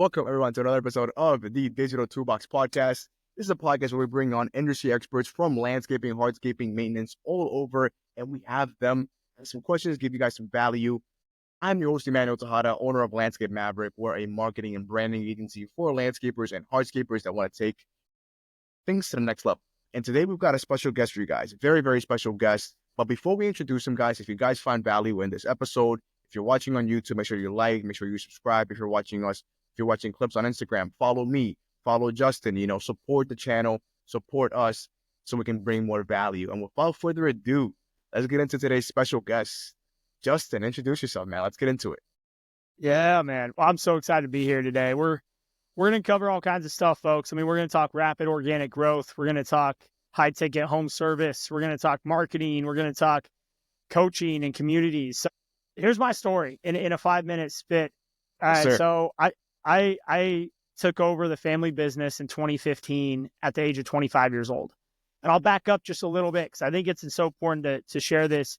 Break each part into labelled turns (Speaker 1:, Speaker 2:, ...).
Speaker 1: Welcome, everyone, to another episode of the Digital Toolbox Podcast. This is a podcast where we bring on industry experts from landscaping, hardscaping, maintenance, all over, and we have them ask some questions, give you guys some value. I'm your host, Enmanuel Tejada, owner of Landscape Maverick. We're a marketing and branding agency for landscapers and hardscapers that want to take things to the next level. And today we've got a special guest for you guys, a very, very special guest. But before we introduce him, guys, if you guys find value in this episode, if you're watching on YouTube, make sure you like, make sure you subscribe. If you're watching clips on Instagram, follow me, follow Justin, support the channel, support us so we can bring more value. And without further ado, let's get into today's special guest. Justin, introduce yourself, man. Let's get into it.
Speaker 2: Yeah, man. Well, I'm so excited to be here today. We're going to cover all kinds of stuff, folks. I mean, we're going to talk rapid organic growth. We're going to talk high ticket home service. We're going to talk marketing. We're going to talk coaching and communities. So here's my story in a 5-minute spit. All right. So I took over the family business in 2015 at the age of 25 years old. And I'll back up just a little bit because I think it's so important to share this.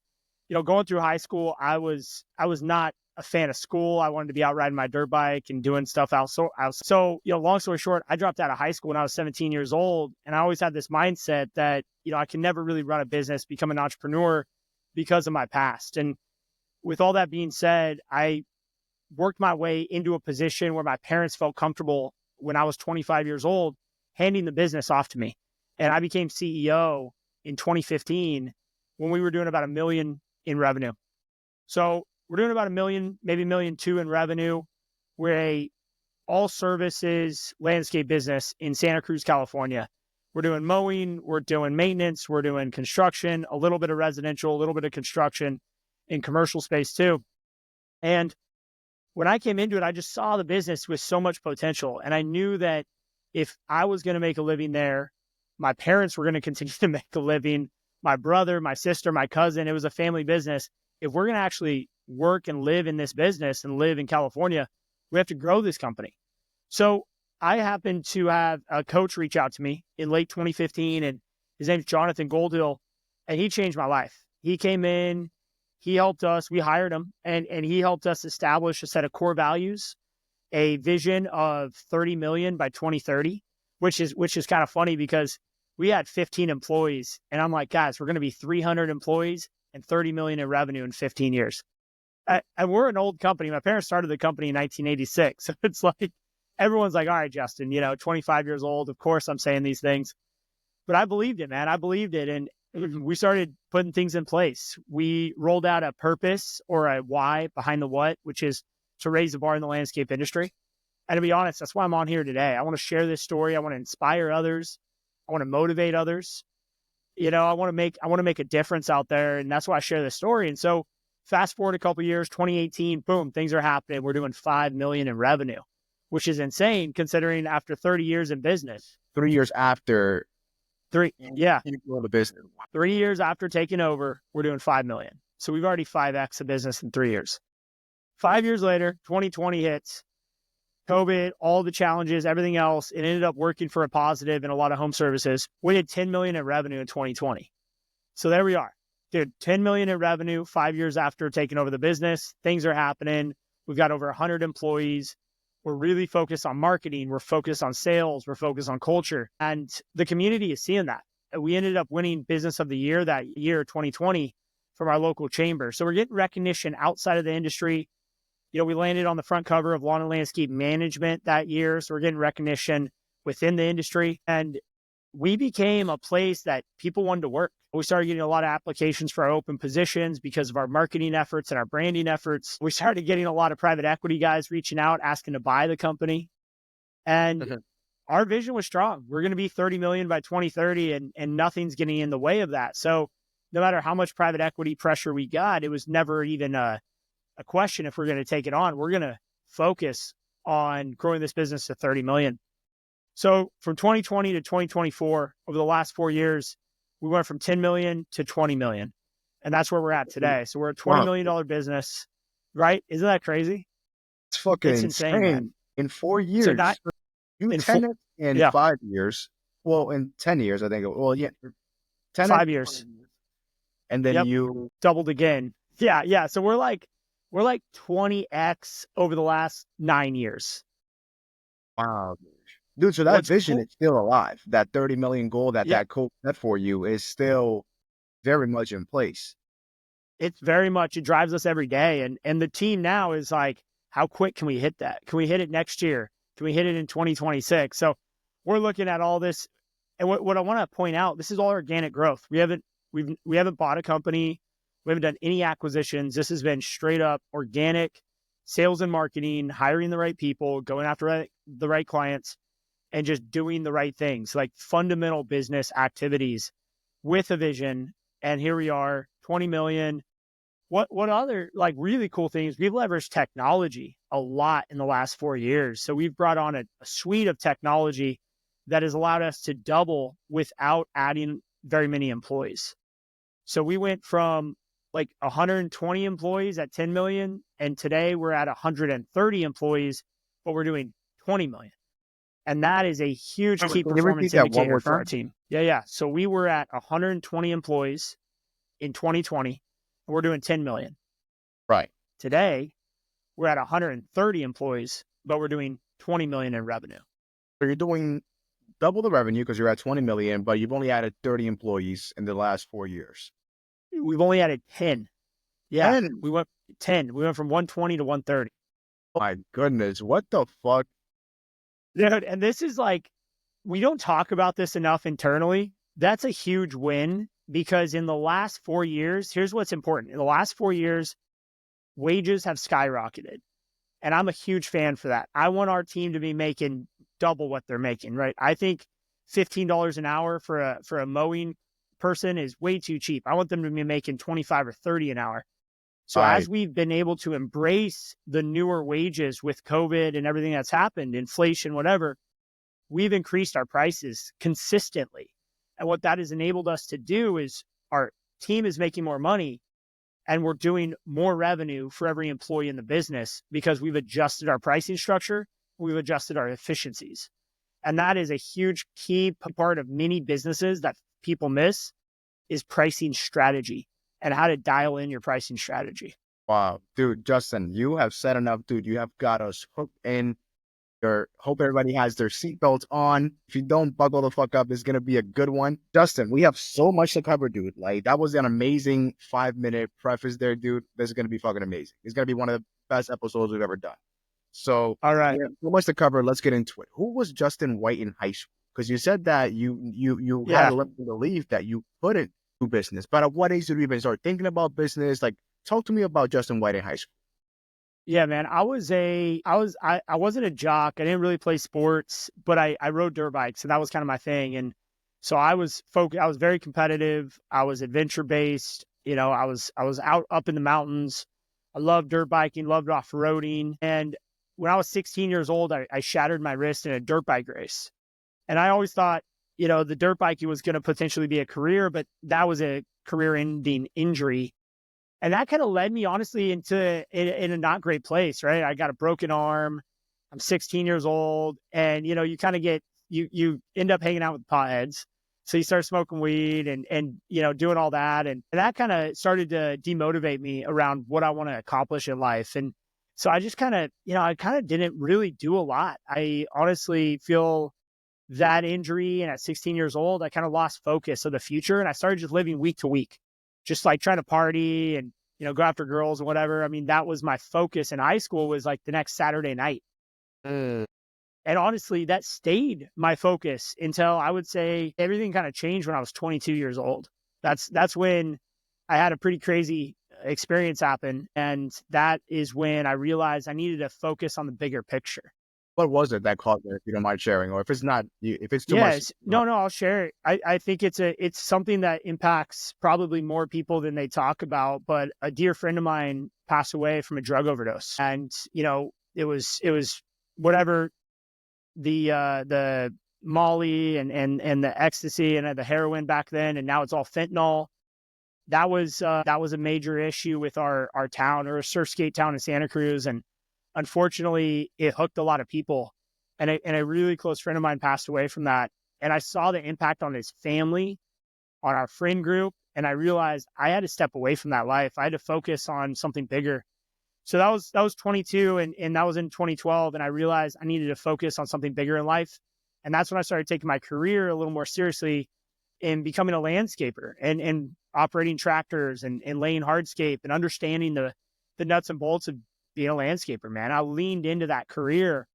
Speaker 2: Going through high school, I was not a fan of school. I wanted to be out riding my dirt bike and doing stuff out. So, long story short, I dropped out of high school when I was 17 years old. And I always had this mindset that, I can never really run a business, become an entrepreneur because of my past. And with all that being said, I worked my way into a position where my parents felt comfortable when I was 25 years old, handing the business off to me. And I became CEO in 2015 when we were doing about $1 million in revenue. So we're doing about $1 million, maybe $1.2 million in revenue. We're a all services landscape business in Santa Cruz, California. We're doing mowing, we're doing maintenance, we're doing construction, a little bit of residential, a little bit of construction in commercial space too. And when I came into it, I just saw the business with so much potential. And I knew that if I was going to make a living there, my parents were going to continue to make a living, my brother, my sister, my cousin, it was a family business. If we're going to actually work and live in this business and live in California, we have to grow this company. So I happened to have a coach reach out to me in late 2015, and his name's Jonathan Goldhill, and he changed my life. He came in, he helped us, we hired him, and he helped us establish a set of core values, a vision of 30 million by 2030, which is kind of funny because we had 15 employees, and I'm like, guys, we're going to be 300 employees and 30 million in revenue in 15 years. And we're an old company. My parents started the company in 1986. So it's like, everyone's like, all right, Justin, 25 years old. Of course I'm saying these things, but I believed it, man. I believed it. And we started putting things in place. We rolled out a purpose or a why behind the what, which is to raise the bar in the landscape industry. And to be honest, that's why I'm on here today. I want to share this story. I want to inspire others. I want to motivate others. I want to make a difference out there. And that's why I share this story. And so fast forward a couple of years, 2018, boom, things are happening. We're doing 5 million in revenue, which is insane considering after 30 years in business.
Speaker 1: 3 years after.
Speaker 2: Yeah.
Speaker 1: The business.
Speaker 2: 3 years after taking over, we're doing 5 million. So we've already 5x the business in 3 years. 5 years later, 2020 hits, COVID, all the challenges, everything else. It ended up working for a positive in a lot of home services. We did 10 million in revenue in 2020. So there we are. Dude, 10 million in revenue 5 years after taking over the business. Things are happening. We've got over 100 employees. We're really focused on marketing. We're focused on sales. We're focused on culture. And the community is seeing that. We ended up winning Business of the Year that year, 2020, from our local chamber. So we're getting recognition outside of the industry. We landed on the front cover of Lawn and Landscape Management that year. So we're getting recognition within the industry. And we became a place that people wanted to work. We started getting a lot of applications for our open positions because of our marketing efforts and our branding efforts. We started getting a lot of private equity guys reaching out, asking to buy the company. And our vision was strong. We're going to be 30 million by 2030 and nothing's getting in the way of that. So no matter how much private equity pressure we got, it was never even a question if we're going to take it on. We're going to focus on growing this business to 30 million. So from 2020 to 2024, over the last 4 years, we went from 10 million to 20 million. And that's where we're at today. So we're a $20 million business, right? Isn't that crazy?
Speaker 1: It's fucking insane. In 4 years.
Speaker 2: So
Speaker 1: you 10 in 5 years. Well, in 10 years, I think. 10
Speaker 2: 5 years.
Speaker 1: And then you
Speaker 2: doubled again. Yeah. So we're like 20x over the last 9 years.
Speaker 1: Wow. Dude, so that
Speaker 2: What's
Speaker 1: vision
Speaker 2: cool?
Speaker 1: is still alive. That 30 million goal that
Speaker 2: Yeah,
Speaker 1: that coach set for you is still very much in place.
Speaker 2: it's very much, it drives us every day. And the team now is like, how quick can we hit that? Can we hit it next year? Can we hit it in 2026? So we're looking at all this. And what I want to point out, this is all organic growth. We haven't bought a company. We haven't done any acquisitions. This has been straight up organic sales and marketing, hiring the right people, going after the right clients, and just doing the right things, like fundamental business activities with a vision. And here we are, 20 million. What other like really cool things? We've leveraged technology a lot in the last 4 years. So we've brought on a suite of technology that has allowed us to double without adding very many employees. So we went from like 120 employees at 10 million, and today we're at 130 employees, but we're doing 20 million. And that is a huge key
Speaker 1: Can you repeat
Speaker 2: performance
Speaker 1: that one
Speaker 2: indicator
Speaker 1: more
Speaker 2: for our
Speaker 1: time?
Speaker 2: team. Yeah. So we were at 120 employees in 2020, and we're doing 10 million.
Speaker 1: Right.
Speaker 2: Today, we're at 130 employees, but we're doing 20 million in revenue.
Speaker 1: So you're doing double the revenue because you're at 20 million, but you've only added 30 employees in the last 4 years.
Speaker 2: We've only added 10. Yeah,
Speaker 1: And
Speaker 2: we went 10. We went from 120 to 130.
Speaker 1: my goodness, what the fuck?
Speaker 2: Dude, and this is like, we don't talk about this enough internally. That's a huge win because in the last 4 years, here's what's important. In the last 4 years, wages have skyrocketed. And I'm a huge fan for that. I want our team to be making double what they're making, right? I think $15 an hour for a mowing person is way too cheap. I want them to be making 25 or 30 an hour. So
Speaker 1: I
Speaker 2: as we've been able to embrace the newer wages with COVID and everything that's happened, inflation, whatever, we've increased our prices consistently. And what that has enabled us to do is our team is making more money and we're doing more revenue for every employee in the business because we've adjusted our pricing structure. We've adjusted our efficiencies. And that is a huge key part of many businesses that people miss is pricing strategy and how to dial in your pricing strategy.
Speaker 1: Wow, dude, Justin, you have said enough, dude. You have got us hooked in. Hope everybody has their seatbelts on. If you don't buckle the fuck up, it's gonna be a good one. Justin, we have so much to cover, dude. Like that was an amazing 5-minute preface there, dude. This is gonna be fucking amazing. It's gonna be one of the best episodes we've ever done. So
Speaker 2: All right.
Speaker 1: we have so much to cover. Let's get into it. Who was Justin White in high school? Because you said that you had
Speaker 2: Yeah.
Speaker 1: a limited belief that you couldn't do business. But at what age did you even start thinking about business? Like, talk to me about Justin White in high school.
Speaker 2: Yeah, man. I wasn't a jock. I didn't really play sports, but I rode dirt bikes and that was kind of my thing. And so I was very competitive. I was adventure based. I was out up in the mountains. I loved dirt biking, loved off-roading. And when I was 16 years old, I shattered my wrist in a dirt bike race. And I always thought, the dirt biking was going to potentially be a career, but that was a career ending injury. And that kind of led me honestly in a not great place, right? I got a broken arm. I'm 16 years old, and you kind of you end up hanging out with potheads. So you start smoking weed and doing all that, and that kind of started to demotivate me around what I want to accomplish in life. And so I just kind of I kind of didn't really do a lot. I honestly feel that injury, and at 16 years old, I kind of lost focus of the future, and I started just living week to week, just like trying to party and go after girls and whatever. I mean, that was my focus in high school, was like the next Saturday night.
Speaker 1: Mm.
Speaker 2: And honestly, that stayed my focus until I would say everything kind of changed when I was 22 years old. That's when I had a pretty crazy experience happen, and that is when I realized I needed to focus on the bigger picture.
Speaker 1: What was it that caused it, if you don't mind sharing? Or if it's not, if it's too much.
Speaker 2: Yes. No, I'll share it. I think it's something that impacts probably more people than they talk about, but a dear friend of mine passed away from a drug overdose. And, it was whatever the Molly and the ecstasy and the heroin back then, and now it's all fentanyl. That was a major issue with our town, or a surfskate town in Santa Cruz. And unfortunately, it hooked a lot of people. And a really close friend of mine passed away from that. And I saw the impact on his family, on our friend group. And I realized I had to step away from that life. I had to focus on something bigger. So that was 22, and that was in 2012. And I realized I needed to focus on something bigger in life. And that's when I started taking my career a little more seriously in becoming a landscaper and operating tractors and laying hardscape and understanding the nuts and bolts of being a landscaper, man. I leaned into that career,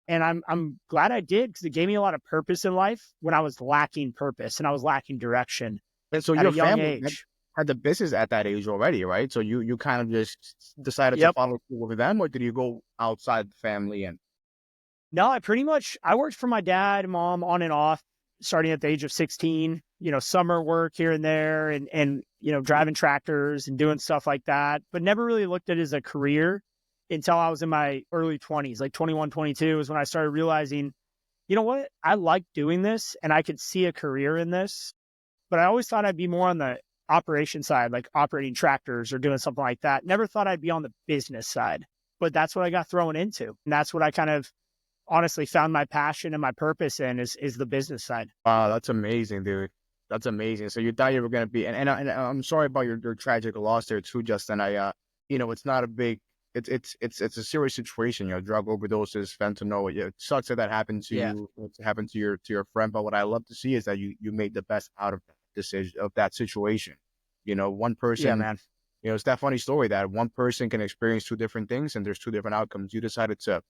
Speaker 2: and I'm glad I did, because it gave me a lot of purpose in life when I was lacking purpose and I was lacking direction
Speaker 1: And so
Speaker 2: at a
Speaker 1: your
Speaker 2: young
Speaker 1: family
Speaker 2: age.
Speaker 1: had the business at that age already, right? So you kind of just decided to
Speaker 2: Yep.
Speaker 1: follow through with them, or did you go outside the family and
Speaker 2: No, I worked for my dad and mom on and off, starting at the age of 16, summer work here and there, and driving tractors and doing stuff like that, but never really looked at it as a career until I was in my early 20s, like 21, 22 is when I started realizing, you know what? I like doing this and I could see a career in this, but I always thought I'd be more on the operation side, like operating tractors or doing something like that. Never thought I'd be on the business side, but that's what I got thrown into. And that's what I kind of honestly found my passion and my purpose in is the business side.
Speaker 1: wow, that's amazing, dude. That's amazing. So you thought you were gonna be, and I'm sorry about your tragic loss there too, Justin. It's not a big, it's a serious situation. Drug overdoses, fentanyl. It sucks that happened to
Speaker 2: Yeah.
Speaker 1: you. It happened to your friend. But what I love to see is that you made the best out of that decision, of that situation. One
Speaker 2: Yeah,
Speaker 1: person.
Speaker 2: man.
Speaker 1: It's that funny story that one person can experience two different things, and there's two different outcomes. You decided to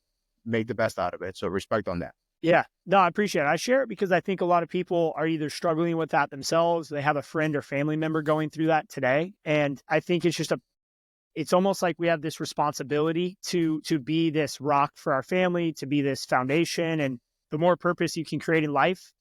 Speaker 1: make the best out of it. So respect on that.
Speaker 2: Yeah. No, I appreciate it. I share it because I think a lot of people are either struggling with that themselves. They have a friend or family member going through that today. And I think it's almost like we have this responsibility to be this rock for our family, to be this foundation. And the more purpose you can create in life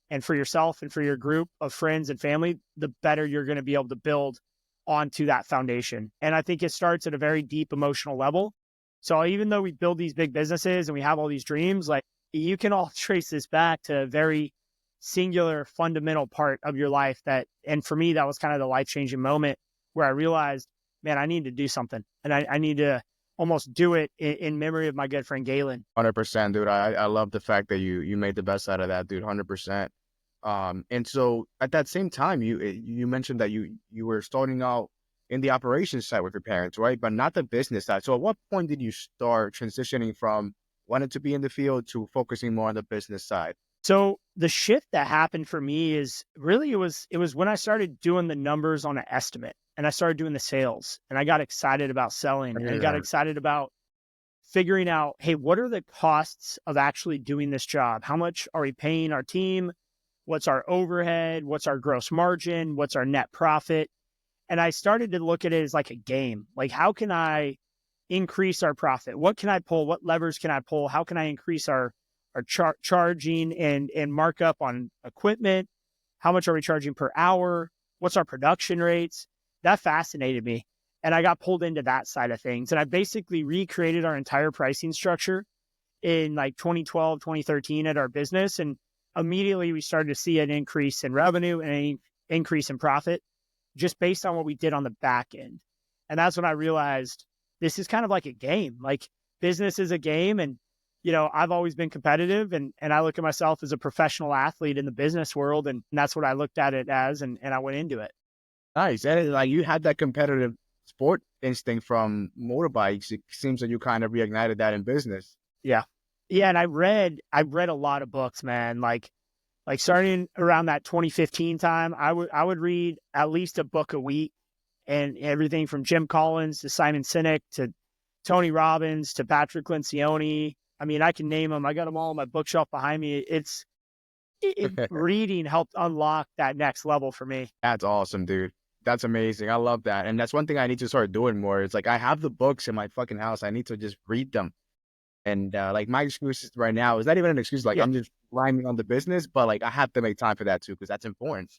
Speaker 2: and for yourself and for your group of friends and family, the better you're going to be able to build onto that foundation. And I think it starts at a very deep emotional level. So even though we build these big businesses and we have all these dreams, like, you can all trace this back to a very singular, fundamental part of your life and for me, that was kind of the life-changing moment where I realized, man, I need to do something, and I need to almost do it in memory of my good friend Galen.
Speaker 1: 100%, dude. I love the fact that you made the best out of that, dude. 100%. And so at that same time, you mentioned that you were starting out in the operations side with your parents, right? But not the business side. So at what point did you start transitioning from wanting to be in the field to focusing more on the business side?
Speaker 2: So the shift that happened for me is really it was when I started doing the numbers on an estimate and I started doing the sales, and I got excited about selling and I got
Speaker 1: Yeah.
Speaker 2: excited about figuring out, hey, what are the costs of actually doing this job? How much are we paying our team? What's our overhead? What's our gross margin? What's our net profit? And I started to look at it as like a game. Like, how can I increase our profit? What can I pull? What levers can I pull? How can I increase our charging and markup on equipment? How much are we charging per hour? What's our production rates? That fascinated me. And I got pulled into that side of things. And I basically recreated our entire pricing structure in like 2012, 2013 at our business. And immediately we started to see an increase in revenue and an increase in profit just based on what we did on the back end. And that's when I realized this is kind of like a game. Like, business is a game. And, I've always been competitive, and I look at myself as a professional athlete in the business world. And that's what I looked at it as. And I went into it.
Speaker 1: Nice. And like you had that competitive sport instinct from motorbikes. It seems that you kind of reignited that in business.
Speaker 2: Yeah. Yeah. And I read a lot of books, man. Like starting around that 2015 time, I would read at least a book a week, and everything from Jim Collins to Simon Sinek to Tony Robbins to Patrick Lencioni. I mean, I can name them. I got them all on my bookshelf behind me. Reading helped unlock that next level for me.
Speaker 1: That's awesome, dude. That's amazing. I love that. And that's one thing I need to start doing more. It's like I have the books in my fucking house. I need to just read them. And like my excuse right now is not even an excuse. Like
Speaker 2: Yeah.
Speaker 1: I'm just rhyming on the business, but like I have to make time for that too because that's important.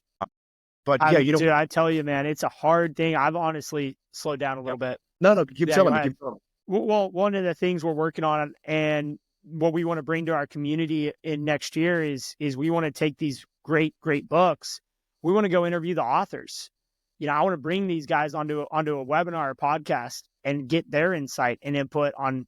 Speaker 1: But yeah,
Speaker 2: Dude, I tell you, man, it's a hard thing. I've honestly slowed down a little bit.
Speaker 1: no, keep
Speaker 2: Yeah, go
Speaker 1: telling me.
Speaker 2: ahead.
Speaker 1: Keep telling me.
Speaker 2: Well, one of the things we're working on and what we want to bring to our community in next year is we want to take these great books. We want to go interview the authors. I want to bring these guys onto a webinar or podcast and get their insight and input on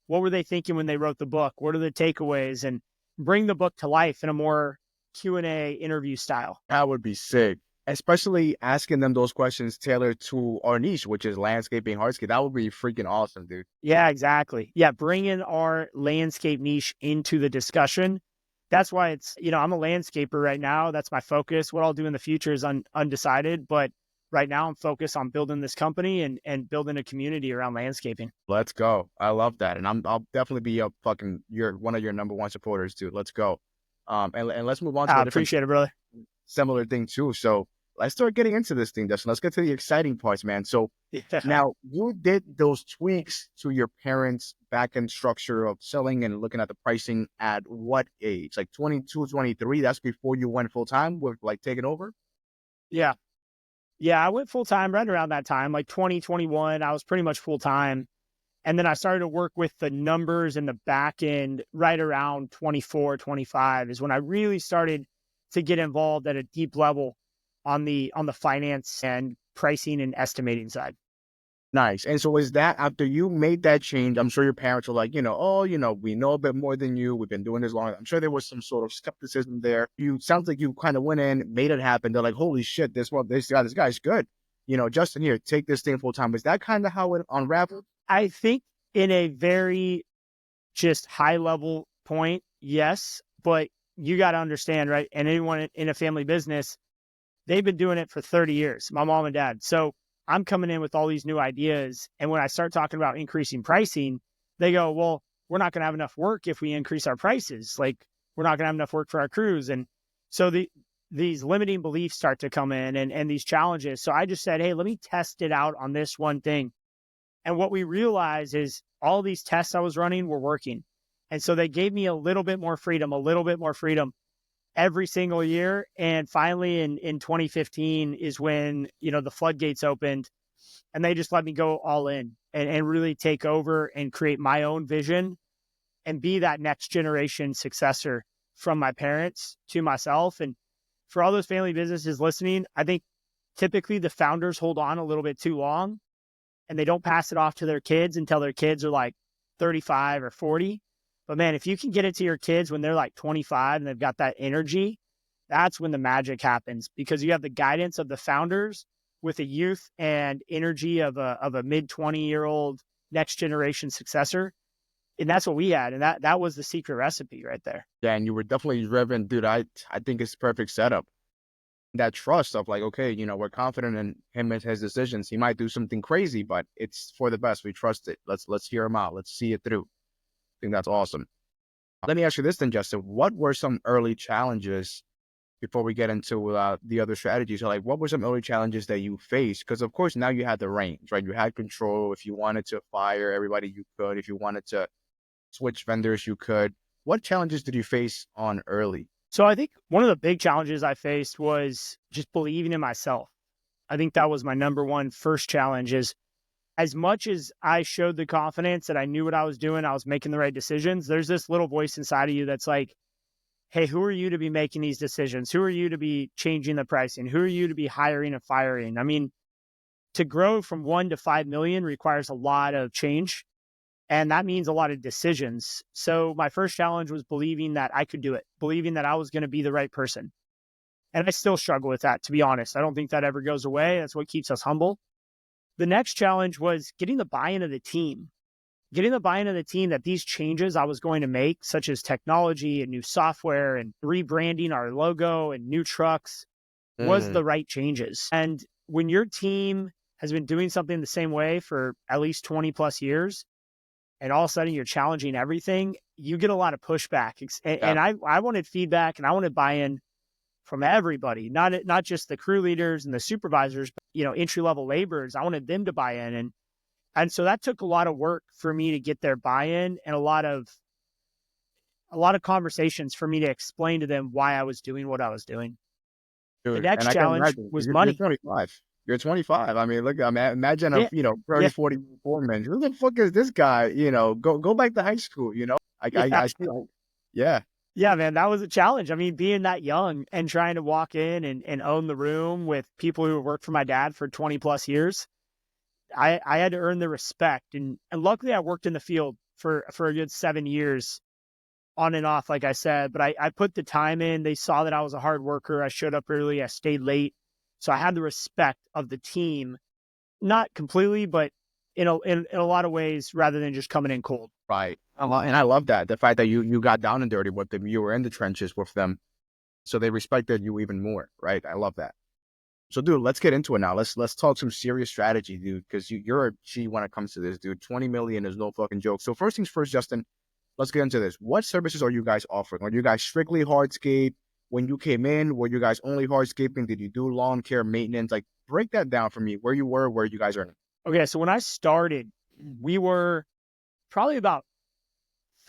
Speaker 2: what were they thinking when they wrote the book? What are the takeaways? And bring the book to life in a more Q&A interview style.
Speaker 1: That would be sick. especially asking them those questions tailored to our niche, which is landscaping, hardscape. That would be freaking awesome, dude.
Speaker 2: Yeah, exactly. Yeah, bringing our landscape niche into the discussion. That's why it's, I'm a landscaper right now. That's my focus. What I'll do in the future is undecided, but right now I'm focused on building this company and building a community around landscaping.
Speaker 1: Let's go. I love that. And I'll definitely be one of your number one supporters, dude. Let's go. And let's move on to
Speaker 2: I
Speaker 1: a different
Speaker 2: appreciate it, brother.
Speaker 1: similar thing too. So let's start getting into this thing, Dustin. Let's get to the exciting parts, man. So
Speaker 2: Yeah.
Speaker 1: now you did those tweaks to your parents' back-end structure of selling and looking at the pricing at what age? Like 22, 23? That's before you went full time with like taking over?
Speaker 2: Yeah. Yeah. I went full time right around that time, like 2021. I was pretty much full time. And then I started to work with the numbers and the back end right around 24, 25 is when I really started to get involved at a deep level on the finance and pricing and estimating side.
Speaker 1: Nice. And so is that after you made that change, I'm sure your parents were like, oh, we know a bit more than you. We've been doing this long. I'm sure there was some sort of skepticism there. Sounds like you kind of went in, made it happen. They're like, holy shit, this guy's good. Justin, here, take this thing full time. Is that kind of how it unraveled?
Speaker 2: I think in a very just high level point, yes, but you got to understand, right? And anyone in a family business, they've been doing it for 30 years, my mom and dad. So I'm coming in with all these new ideas. And when I start talking about increasing pricing, they go, well, we're not going to have enough work if we increase our prices. Like, we're not going to have enough work for our crews. And so these limiting beliefs start to come in and these challenges. So I just said, hey, let me test it out on this one thing. And what we realized is all these tests I was running were working. And so they gave me a little bit more freedom every single year. And finally in 2015 is when, the floodgates opened and they just let me go all in and really take over and create my own vision and be that next generation successor from my parents to myself. And for all those family businesses listening, I think typically the founders hold on a little bit too long and they don't pass it off to their kids until their kids are like 35 or 40. But man, if you can get it to your kids when they're like 25 and they've got that energy, that's when the magic happens because you have the guidance of the founders with the youth and energy of a mid 20-year-old next generation successor. And that's what we had. And that was the secret recipe right there.
Speaker 1: Yeah, and you were definitely driven, dude. I think it's perfect setup. That trust of like, okay, we're confident in him and his decisions. He might do something crazy, but it's for the best. We trust it. Let's hear him out. Let's see it through. I think that's awesome. Let me ask you this then, Justin. What were some early challenges before we get into the other strategies? So like, what were some early challenges that you faced? Because of course now you had the reins, right? You had control. If you wanted to fire everybody, you could. If you wanted to switch vendors, you could. What challenges did you face on early?
Speaker 2: So I think one of the big challenges I faced was just believing in myself. I think that was my number one first challenge is as much as I showed the confidence that I knew what I was doing, I was making the right decisions. There's this little voice inside of you that's like, hey, who are you to be making these decisions? Who are you to be changing the pricing? Who are you to be hiring and firing? I mean, to grow from 1 to 5 million requires a lot of change. And that means a lot of decisions. So my first challenge was believing that I could do it, believing that I was going to be the right person. And I still struggle with that, to be honest. I don't think that ever goes away. That's what keeps us humble. The next challenge was getting the buy-in of the team, that these changes I was going to make, such as technology and new software and rebranding our logo and new trucks, was the right changes. And when your team has been doing something the same way for at least 20 plus years, and all of a sudden you're challenging everything, you get a lot of pushback. And I wanted feedback and I wanted buy-in from everybody, not just the crew leaders and the supervisors, but, entry-level laborers. I wanted them to buy in. And so that took a lot of work for me to get their buy-in and a lot of conversations for me to explain to them why I was doing what I was doing.
Speaker 1: Dude,
Speaker 2: the next challenge was money.
Speaker 1: You're 25. You're 25. I mean, look, imagine a 30, 40 foreman. Who the fuck is this guy? Go back to high school. I feel yeah.
Speaker 2: Yeah, man, that was a challenge. I mean, being that young and trying to walk in and own the room with people who worked for my dad for 20 plus years, I had to earn the respect. And luckily I worked in the field for a good 7 years on and off, like I said, but I put the time in. They saw that I was a hard worker. I showed up early. I stayed late. So I had the respect of the team, not completely, but in a lot of ways, rather than just coming in cold.
Speaker 1: Right. And I love that. The fact that you got down and dirty with them, you were in the trenches with them. So they respected you even more, right? I love that. So, dude, let's get into it now. Let's talk some serious strategy, dude, because you're a G when it comes to this, dude. 20 million is no fucking joke. So first things first, Justin, let's get into this. What services are you guys offering? Are you guys strictly hardscape? When you came in, were you guys only hardscaping? Did you do lawn care, maintenance? Like, break that down for me, where you were, where you guys are.
Speaker 2: Okay, so when I started, we were probably about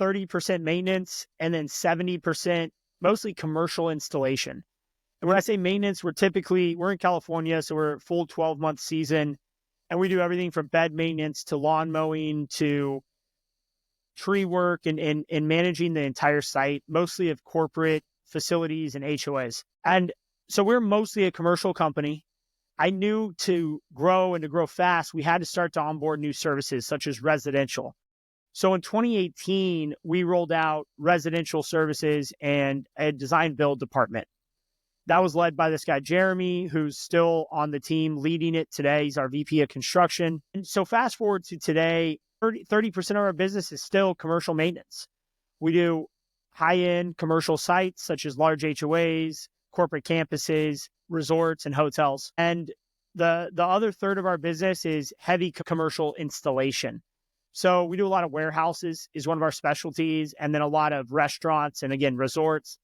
Speaker 2: 30% maintenance and then 70% mostly commercial installation. And when I say maintenance, we're in California, so we're a full 12-month season, and we do everything from bed maintenance to lawn mowing to tree work and managing the entire site, mostly of corporate facilities and HOAs. And so we're mostly a commercial company. I knew to grow and to grow fast, we had to start to onboard new services such as residential. So in 2018, we rolled out residential services and a design build department. That was led by this guy, Jeremy, who's still on the team leading it today. He's our VP of construction. And so fast forward to today, 30% of our business is still commercial maintenance. We do high-end commercial sites such as large HOAs, corporate campuses, resorts, and hotels. And the other third of our business is heavy commercial installation. So we do a lot of warehouses is one of our specialties, and then a lot of restaurants and, again, resorts.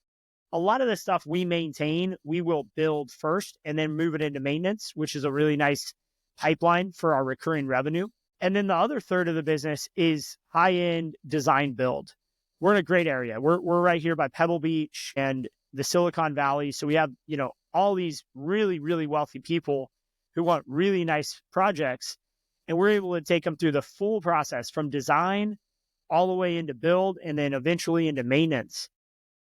Speaker 2: A lot of the stuff we maintain, we will build first and then move it into maintenance, which is a really nice pipeline for our recurring revenue. And then the other third of the business is high-end design build. We're in a great area. We're right here by Pebble Beach and the Silicon Valley. So we have, all these really, really wealthy people who want really nice projects. And we're able to take them through the full process from design all the way into build and then eventually into maintenance.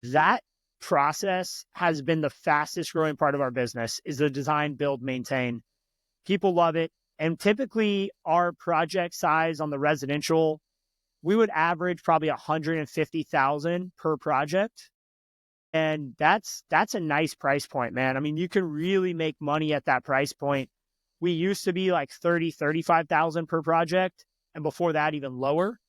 Speaker 2: That process has been the fastest growing part of our business is the design, build, maintain. People love it. And typically our project size on the residential, we would average probably 150,000 per project. And that's a nice price point, man. I mean, you can really make money at that price point. We used to be like 35,000 per project. And before that, even lower.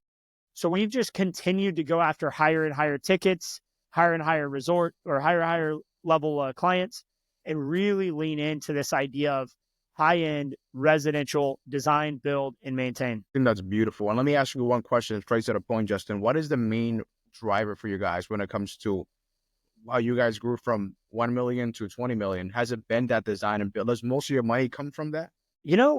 Speaker 2: So we've just continued to go after higher and higher tickets, higher and higher resort or higher level clients, and really lean into this idea of high-end residential design, build, and maintain.
Speaker 1: I think that's beautiful. And let me ask you one question straight to the point, Justin. What is the main driver for you guys when it comes to how you guys grew from 1 million to 20 million? Has it been that design and build? Does most of your money come from that?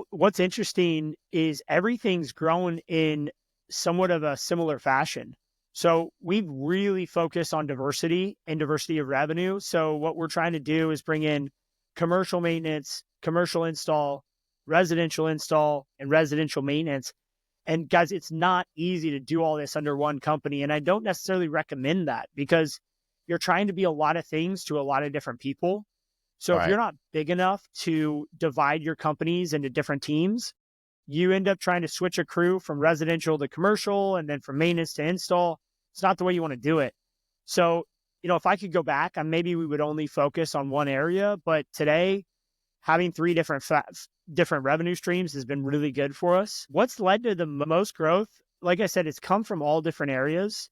Speaker 2: What's interesting is everything's grown in somewhat of a similar fashion. So we've really focused on diversity and diversity of revenue. So what we're trying to do is bring in commercial maintenance, commercial install, and residential maintenance. And guys, it's not easy to do all this under one company. And I don't necessarily recommend that because you're trying to be a lot of things to a lot of different people. So if you're not big enough to divide your companies into different teams, you end up trying to switch a crew from residential to commercial and then from maintenance to install. It's not the way you want to do it. So, if I could go back, maybe we would only focus on one area. But today, having three different revenue streams has been really good for us. What's led to the most growth, like I said, it's come from all different areas.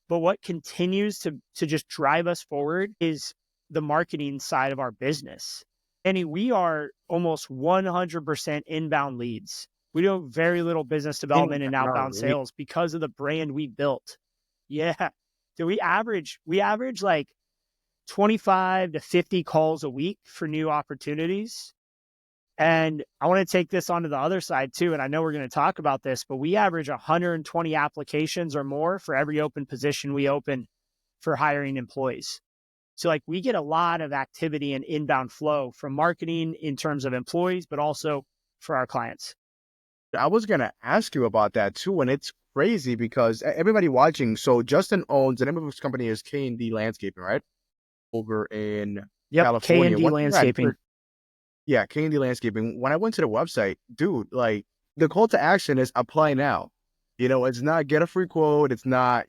Speaker 2: But what continues to just drive us forward is the marketing side of our business. And we are almost 100% inbound leads. We do very little business development and outbound sales because of the brand we built. Yeah. So we average like 25 to 50 calls a week for new opportunities. And I want to take this onto the other side too. And I know we're going to talk about this, but we average 120 applications or more for every open position we open for hiring employees. So we get a lot of activity and inbound flow from marketing in terms of employees, but also for our clients.
Speaker 1: I was going to ask you about that too. And it's crazy because everybody watching. So Justin owns, the name of his company is K&D Landscaping, right? Over in California.
Speaker 2: K&D Landscaping.
Speaker 1: Yeah, K&D Landscaping. When I went to the website, dude, the call to action is apply now. It's not get a free quote. It's not,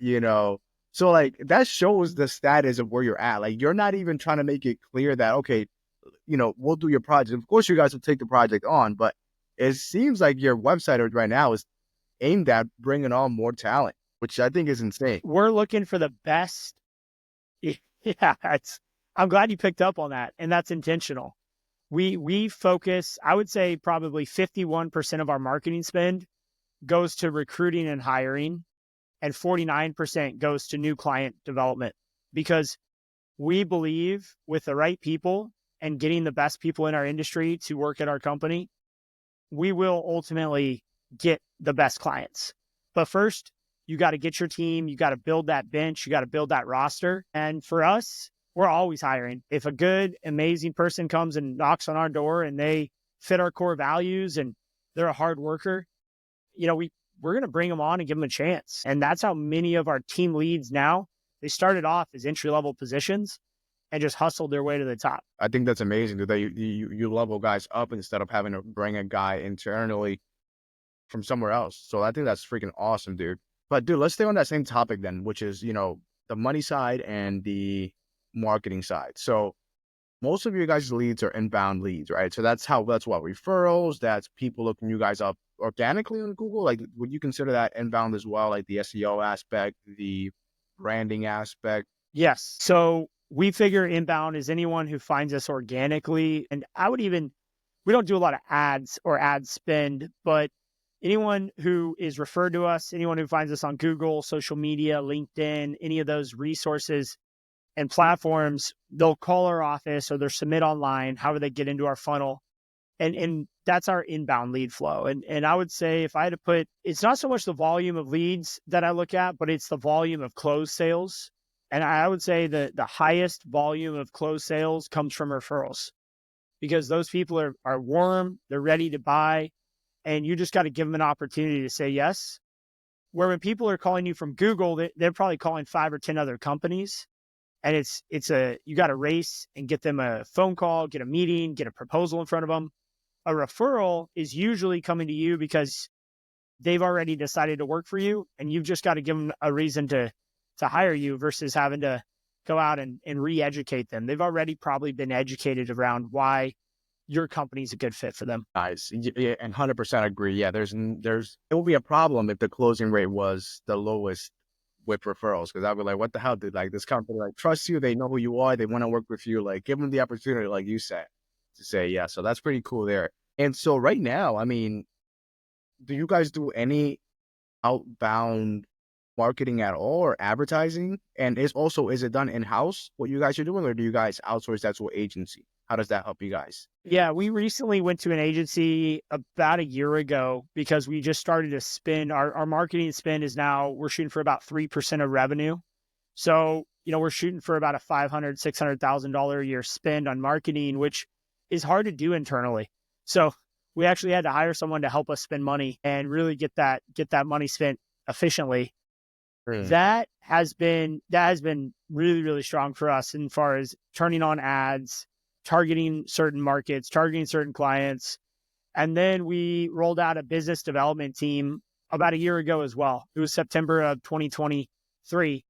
Speaker 1: So that shows the status of where you're at. You're not even trying to make it clear that, okay, we'll do your project. Of course, you guys will take the project on, but it seems like your website right now is aimed at bringing on more talent, which I think is insane.
Speaker 2: We're looking for the best. Yeah, I'm glad you picked up on that, and that's intentional. We focus, I would say probably 51% of our marketing spend goes to recruiting and hiring, and 49% goes to new client development, because we believe with the right people and getting the best people in our industry to work at our company, we will ultimately get the best clients. But first, you got to get your team, you got to build that bench, you got to build that roster. And for us, we're always hiring. If a good, amazing person comes and knocks on our door and they fit our core values and they're a hard worker, we're going to bring them on and give them a chance. And that's how many of our team leads now, they started off as entry-level positions and just hustled their way to the top.
Speaker 1: I think that's amazing, dude, that you level guys up instead of having to bring a guy internally from somewhere else. So I think that's freaking awesome, dude. But dude, let's stay on that same topic then, which is, the money side and the marketing side. So most of your guys' leads are inbound leads, right? So that's what referrals, that's people looking you guys up organically on Google. Like, would you consider that inbound as well? Like the SEO aspect, the branding aspect?
Speaker 2: Yes. So we figure inbound is anyone who finds us organically. And we don't do a lot of ads or ad spend, but anyone who is referred to us, anyone who finds us on Google, social media, LinkedIn, any of those resources and platforms, they'll call our office or they'll submit online, however they get into our funnel. And that's our inbound lead flow. And I would say if I had to put, it's not so much the volume of leads that I look at, but it's the volume of closed sales. And I would say that the highest volume of closed sales comes from referrals, because those people are warm, they're ready to buy, and you just got to give them an opportunity to say yes. Where when people are calling you from Google, they're probably calling 5 or 10 other companies. And you got to race and get them a phone call, get a meeting, get a proposal in front of them. A referral is usually coming to you because they've already decided to work for you, and you've just got to give them a reason to hire you versus having to go out and re-educate them. They've already probably been educated around why your company's a good fit for them.
Speaker 1: Nice. Yeah, and 100% agree. Yeah, it will be a problem if the closing rate was the lowest with referrals, because I'd be like, what the hell, dude? Like, this company trusts you, they know who you are, they want to work with you. Like, give them the opportunity, like you said, to say yeah. So that's pretty cool there. And so right now, I mean, do you guys do any outbound marketing at all or advertising? And is it done in-house, what you guys are doing, or do you guys outsource that to an agency? How does that help you guys?
Speaker 2: Yeah, we recently went to an agency about a year ago because we just started to spend our marketing spend we're shooting for about 3% of revenue. So, we're shooting for about a $500,000, $600,000 a year spend on marketing, which is hard to do internally. So we actually had to hire someone to help us spend money and really get that money spent efficiently. That has been really, really strong for us as far as turning on ads, targeting certain markets, targeting certain clients. And then we rolled out a business development team about a year ago as well. It was September of 2023.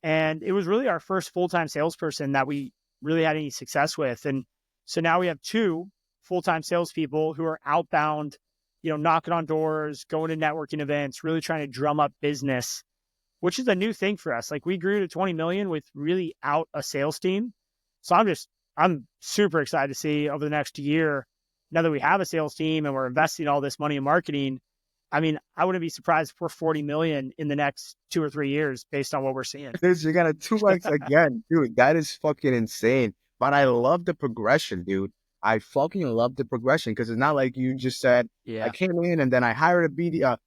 Speaker 2: And it was really our first full-time salesperson that we really had any success with. And so now we have 2 full-time salespeople who are outbound, knocking on doors, going to networking events, really trying to drum up business, which is a new thing for us. Like, we grew to 20 million with really out a sales team. So I'm super excited to see over the next year, now that we have a sales team and we're investing all this money in marketing. I mean, I wouldn't be surprised if we're 40 million in the next 2 or 3 years based on what we're seeing.
Speaker 1: Dude, you got a 2x again, dude. That is fucking insane. But I love the progression, dude. I fucking love the progression, because it's not like you just said, I came in and then I hired a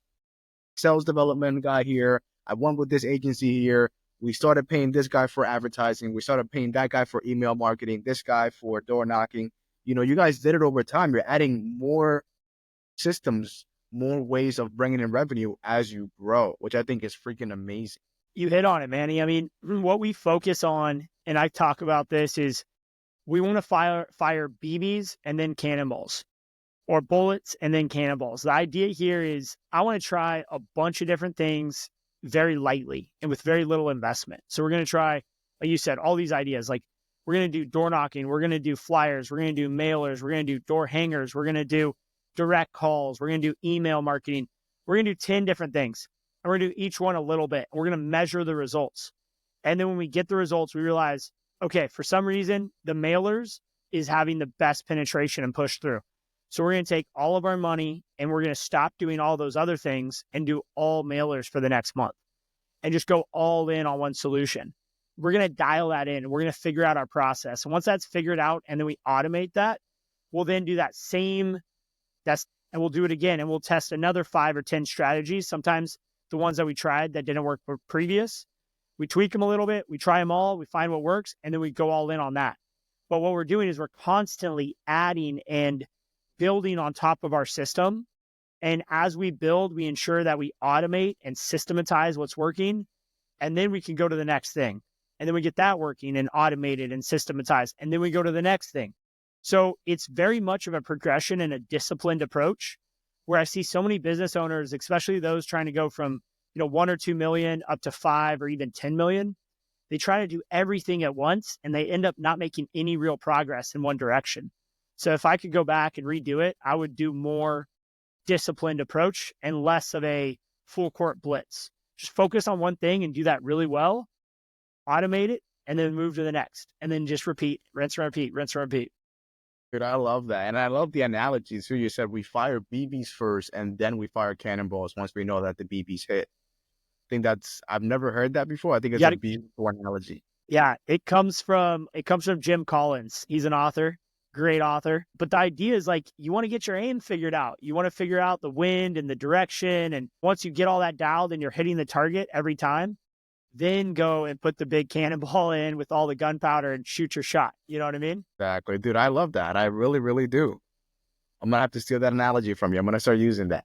Speaker 1: sales development guy here. I went with this agency here. We started paying this guy for advertising. We started paying that guy for email marketing, this guy for door knocking. You guys did it over time. You're adding more systems, more ways of bringing in revenue as you grow, which I think is freaking amazing.
Speaker 2: You hit on it, Manny. I mean, what we focus on, and I talk about this, is we want to fire BBs and then cannonballs, or bullets and then cannonballs. The idea here is I want to try a bunch of different things very lightly and with very little investment. So we're going to try, like you said, all these ideas. Like, We're going to do door knocking. We're going to do flyers. We're going to do mailers. We're going to do door hangers. We're going to do direct calls. We're going to do email marketing. We're going to do 10 different things. And we're going to do each one a little bit. We're going to measure the results. And then when we get the results, we realize, okay, for some reason, the mailers is having the best penetration and push through. So we're going to take all of our money and we're going to stop doing all those other things and do all mailers for the next month and just go all in on one solution. We're going to dial that in. We're going to figure out our process. And once that's figured out and then we automate that, we'll then do that same test and we'll do it again. And we'll test another 5 or 10 strategies. Sometimes the ones that we tried that didn't work for previous, we tweak them a little bit. We try them all. We find what works and then we go all in on that. But what we're doing is we're constantly adding and building on top of our system. And as we build, we ensure that we automate and systematize what's working. And then we can go to the next thing. And then we get that working and automated and systematized. And then we go to the next thing. So it's very much of a progression and a disciplined approach where I see so many business owners, especially those trying to go from, 1 or 2 million up to 5 or even 10 million. They try to do everything at once and they end up not making any real progress in one direction. So if I could go back and redo it, I would do more disciplined approach and less of a full court blitz. Just focus on one thing and do that really well, automate it, and then move to the next. And then just repeat, rinse and repeat, rinse and repeat.
Speaker 1: Dude, I love that. And I love the analogy. So you said we fire BBs first and then we fire cannonballs once we know that the BBs hit. I think I've never heard that before. I think it's a beautiful analogy.
Speaker 2: Yeah, it comes from Jim Collins. He's an author. Great author. But the idea is you want to get your aim figured out. You want to figure out the wind and the direction. And once you get all that dialed and you're hitting the target every time, then go and put the big cannonball in with all the gunpowder and shoot your shot. You know what I mean?
Speaker 1: Exactly. Dude, I love that. I really, really do. I'm going to have to steal that analogy from you. I'm going to start using that.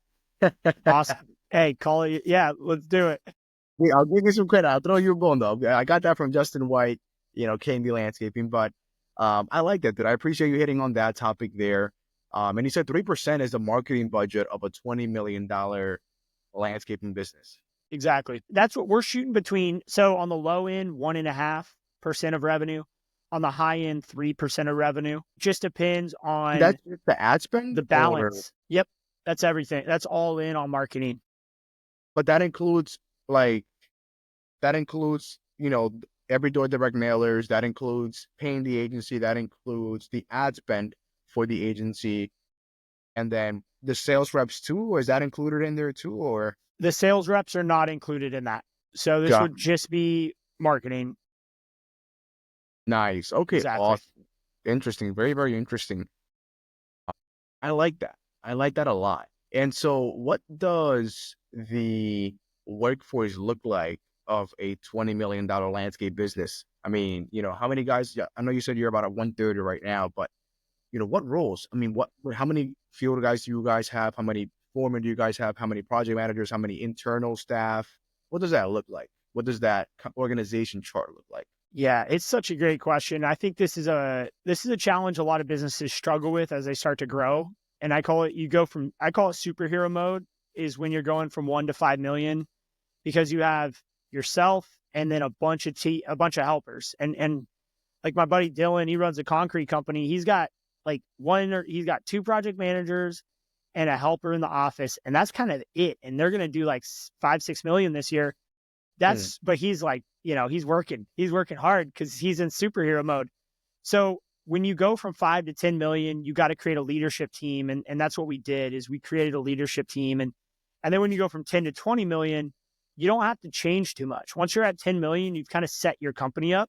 Speaker 2: Awesome. Hey, call it. Yeah, let's do it.
Speaker 1: Yeah, I'll give you some credit. I'll throw you a bone, though. I got that from Justin White, K&D Landscaping. But I like that, dude. I appreciate you hitting on that topic there. And you said 3% is the marketing budget of a $20 million landscaping business.
Speaker 2: Exactly. That's what we're shooting between. So on the low end, 1.5% of revenue. On the high end, 3% of revenue. Just depends on
Speaker 1: that's the ad spend?
Speaker 2: The balance. Yep. That's everything. That's all in on marketing.
Speaker 1: But that includes every door direct mailers, that includes paying the agency, that includes the ad spend for the agency, and then the sales reps too, or is that included in there too, or?
Speaker 2: The sales reps are not included in that. So this would just be marketing.
Speaker 1: Nice. Okay.
Speaker 2: Exactly.
Speaker 1: Awesome. Interesting. Very, very interesting. I like that. I like that a lot. And so what does the workforce look like of a $20 million landscape business? I mean, how many guys? I know you said you're about at 130 right now, but what roles? I mean, how many field guys do you guys have? How many foremen do you guys have? How many project managers? How many internal staff? What does that look like? What does that organization chart look like?
Speaker 2: Yeah, it's such a great question. I think this is a challenge a lot of businesses struggle with as they start to grow. And I call it superhero mode is when you're going from 1 to 5 million, because you have yourself and then a bunch of helpers. And like my buddy Dylan, he runs a concrete company. He's got he's got 2 project managers and a helper in the office. And that's kind of it. And they're going to do 5-6 million this year. But he's he's working hard because he's in superhero mode. So when you go from 5 to 10 million, you got to create a leadership team. And that's what we did is we created a leadership team. And then when you go from 10 to 20 million, you don't have to change too much. Once you're at 10 million, you've kind of set your company up.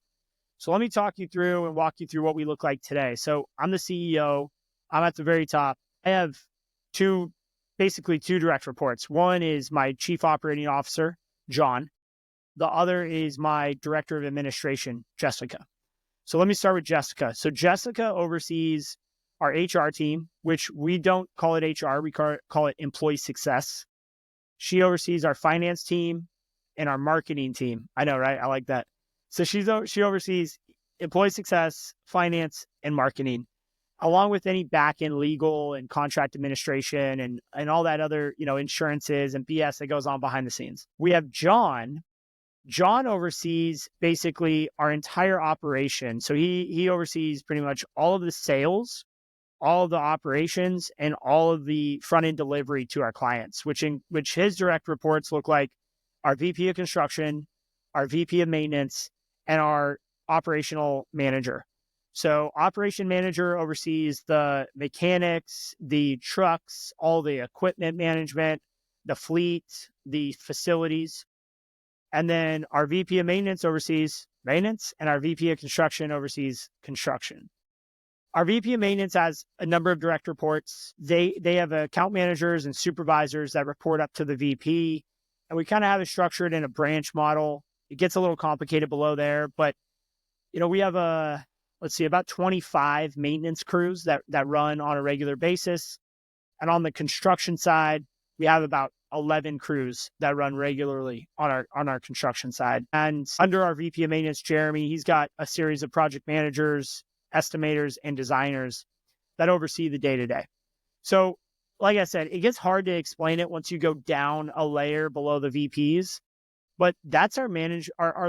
Speaker 2: So let me talk you through and walk you through what we look like today. So I'm the CEO. I'm at the very top. I have basically two direct reports. One is my chief operating officer, John. The other is my director of administration, Jessica. So let me start with Jessica. So Jessica oversees our HR team, which we don't call it HR. We call it employee success. She oversees our finance team and our marketing team. I know, right? I like that. So she oversees employee success, finance, and marketing, along with any back-end legal and contract administration and all that other, insurances and BS that goes on behind the scenes. We have John, John oversees basically our entire operation. So he oversees pretty much all of the sales, all of the operations, and all of the front end delivery to our clients, which his direct reports look like our VP of construction, our VP of maintenance, and our operational manager. So operation manager oversees the mechanics, the trucks, all the equipment management, the fleet, the facilities. And then our VP of maintenance oversees maintenance, and our VP of construction oversees construction. Our VP of maintenance has a number of direct reports. They have account managers and supervisors that report up to the VP, and we kind of have it structured in a branch model. It gets a little complicated below there, but we have about 25 maintenance crews that run on a regular basis. And on the construction side, we have about 11 crews that run regularly on our construction side. And under our VP of maintenance, Jeremy, he's got a series of project managers, estimators, and designers that oversee the day-to-day. So, like I said, it gets hard to explain it once you go down a layer below the VPs, but that's our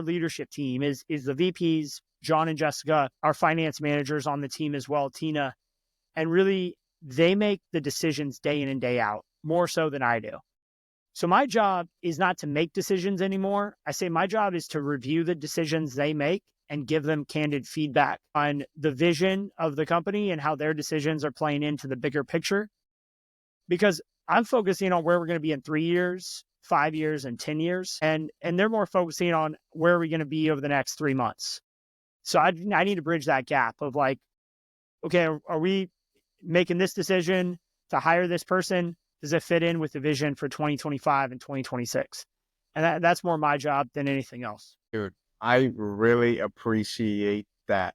Speaker 2: leadership team is the VPs, John and Jessica, our finance managers on the team as well, Tina, and really they make the decisions day in and day out, more so than I do. So my job is not to make decisions anymore. I say my job is to review the decisions they make and give them candid feedback on the vision of the company and how their decisions are playing into the bigger picture. Because I'm focusing on where we're going to be in 3 years, 5 years, and 10 years. And they're more focusing on where are we going to be over the next 3 months. So I need to bridge that gap of like, okay, are we making this decision to hire this person? Does it fit in with the vision for 2025 and 2026? And that's more my job than anything else.
Speaker 1: Dude, I really appreciate that.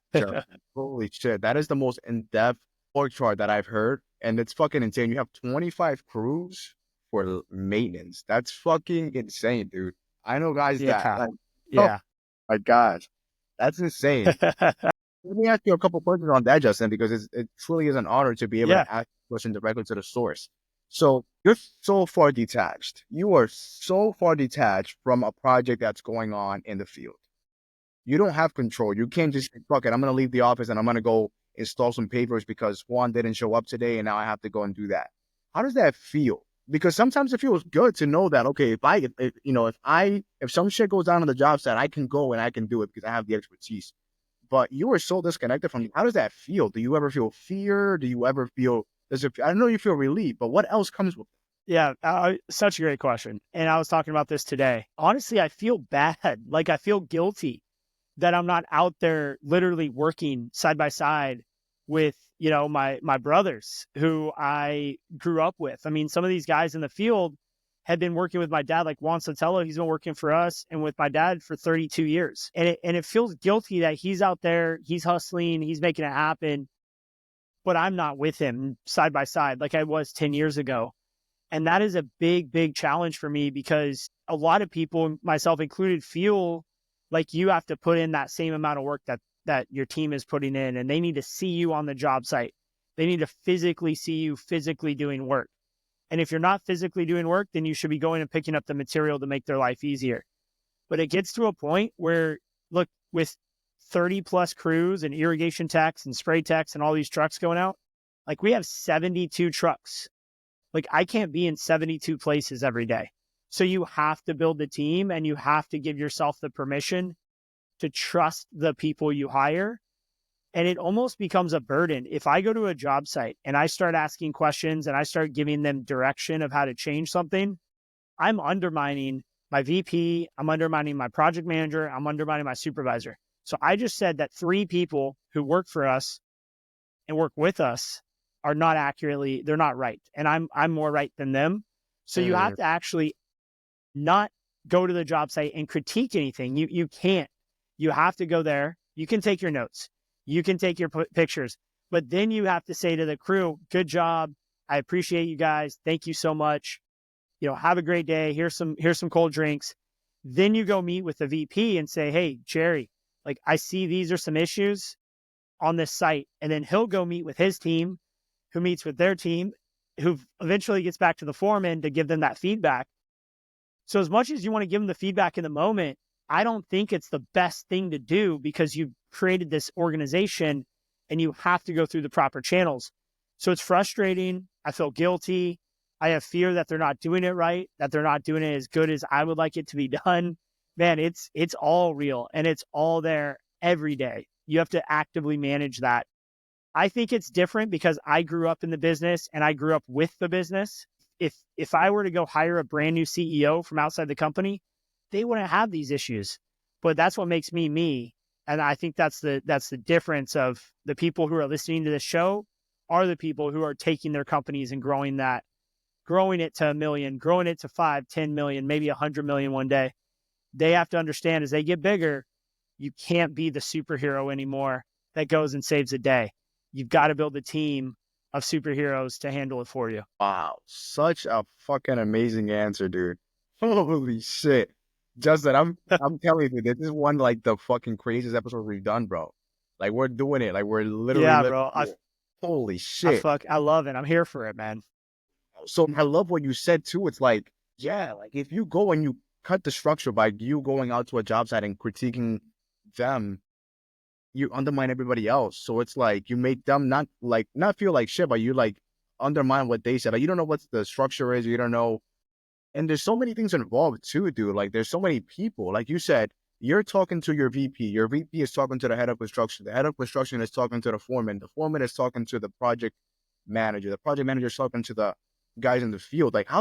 Speaker 1: Holy shit. That is the most in-depth org chart that I've heard. And it's fucking insane. You have 25 crews for maintenance. That's fucking insane, dude. I know guys that, oh my gosh, that's insane. Let me ask you a couple questions on that, Justin, because it truly is an honor to be able to ask a question directly to the source. So you're so far detached. You are so far detached from a project that's going on in the field. You don't have control. You can't just say, fuck it, I'm going to leave the office and I'm going to go install some pavers because Juan didn't show up today and now I have to go and do that. How does that feel? Because sometimes it feels good to know that, okay, if some shit goes down on the job site, I can go and I can do it because I have the expertise. But you are so disconnected from me. How does that feel? Do you ever feel fear? Do you ever feel, I know you feel relief, but what else comes with it?
Speaker 2: Yeah, such a great question. And I was talking about this today. Honestly, I feel bad. Like I feel guilty that I'm not out there literally working side by side with, my brothers who I grew up with. I mean, some of these guys in the field had been working with my dad, like Juan Sotelo. He's been working for us and with my dad for 32 years. And it feels guilty that he's out there, he's hustling, he's making it happen, but I'm not with him side by side like I was 10 years ago. And that is a big, big challenge for me because a lot of people, myself included, feel like you have to put in that same amount of work that your team is putting in, and they need to see you on the job site. They need to physically see you physically doing work. And if you're not physically doing work, then you should be going and picking up the material to make their life easier. But it gets to a point where, look, with 30 plus crews and irrigation techs and spray techs and all these trucks going out, like we have 72 trucks. Like I can't be in 72 places every day. So you have to build the team and you have to give yourself the permission to trust the people you hire. And it almost becomes a burden. If I go to a job site and I start asking questions and I start giving them direction of how to change something, I'm undermining my VP, I'm undermining my project manager, I'm undermining my supervisor. So I just said that 3 people who work for us and work with us are not accurately, they're not right. And I'm more right than them. So you have to actually not go to the job site and critique anything. You can't. You have to go there. You can take your notes. You can take your pictures. But then you have to say to the crew, good job. I appreciate you guys. Thank you so much. Have a great day. Here's some cold drinks. Then you go meet with the VP and say, hey, Jerry, like I see these are some issues on this site. And then he'll go meet with his team, who meets with their team, who eventually gets back to the foreman to give them that feedback. So as much as you want to give them the feedback in the moment, I don't think it's the best thing to do because you've created this organization and you have to go through the proper channels. So it's frustrating. I feel guilty. I have fear that they're not doing it right, that they're not doing it as good as I would like it to be done. Man, it's all real and it's all there every day. You have to actively manage that. I think it's different because I grew up in the business and I grew up with the business. If I were to go hire a brand new CEO from outside the company, they wouldn't have these issues. But that's what makes me me. And I think that's the difference of the people who are listening to this show are the people who are taking their companies and growing it to 1 million, growing it to 5, 10 million, maybe 100 million one day. They have to understand as they get bigger, you can't be the superhero anymore that goes and saves a day. You've got to build a team of superheroes to handle it for you.
Speaker 1: Wow, such a fucking amazing answer, dude. Holy shit. Justin, I'm telling you, this is one like the fucking craziest episode we've done, bro. Like we're doing it. Like we're literally
Speaker 2: Yeah, bro.
Speaker 1: Holy shit.
Speaker 2: I love it. I'm here for it, man.
Speaker 1: So I love what you said too. It's like, yeah, like if you go and you cut the structure by you going out to a job site and critiquing them, you undermine everybody else. So it's like you make them not feel like shit, but you like undermine what they said. Like you don't know what the structure is, you don't know. And there's so many things involved too, dude. Like there's so many people. Like you said, you're talking to your VP. Your VP is talking to the head of construction. The head of construction is talking to the foreman. The foreman is talking to the project manager. The project manager is talking to the guys in the field. Like how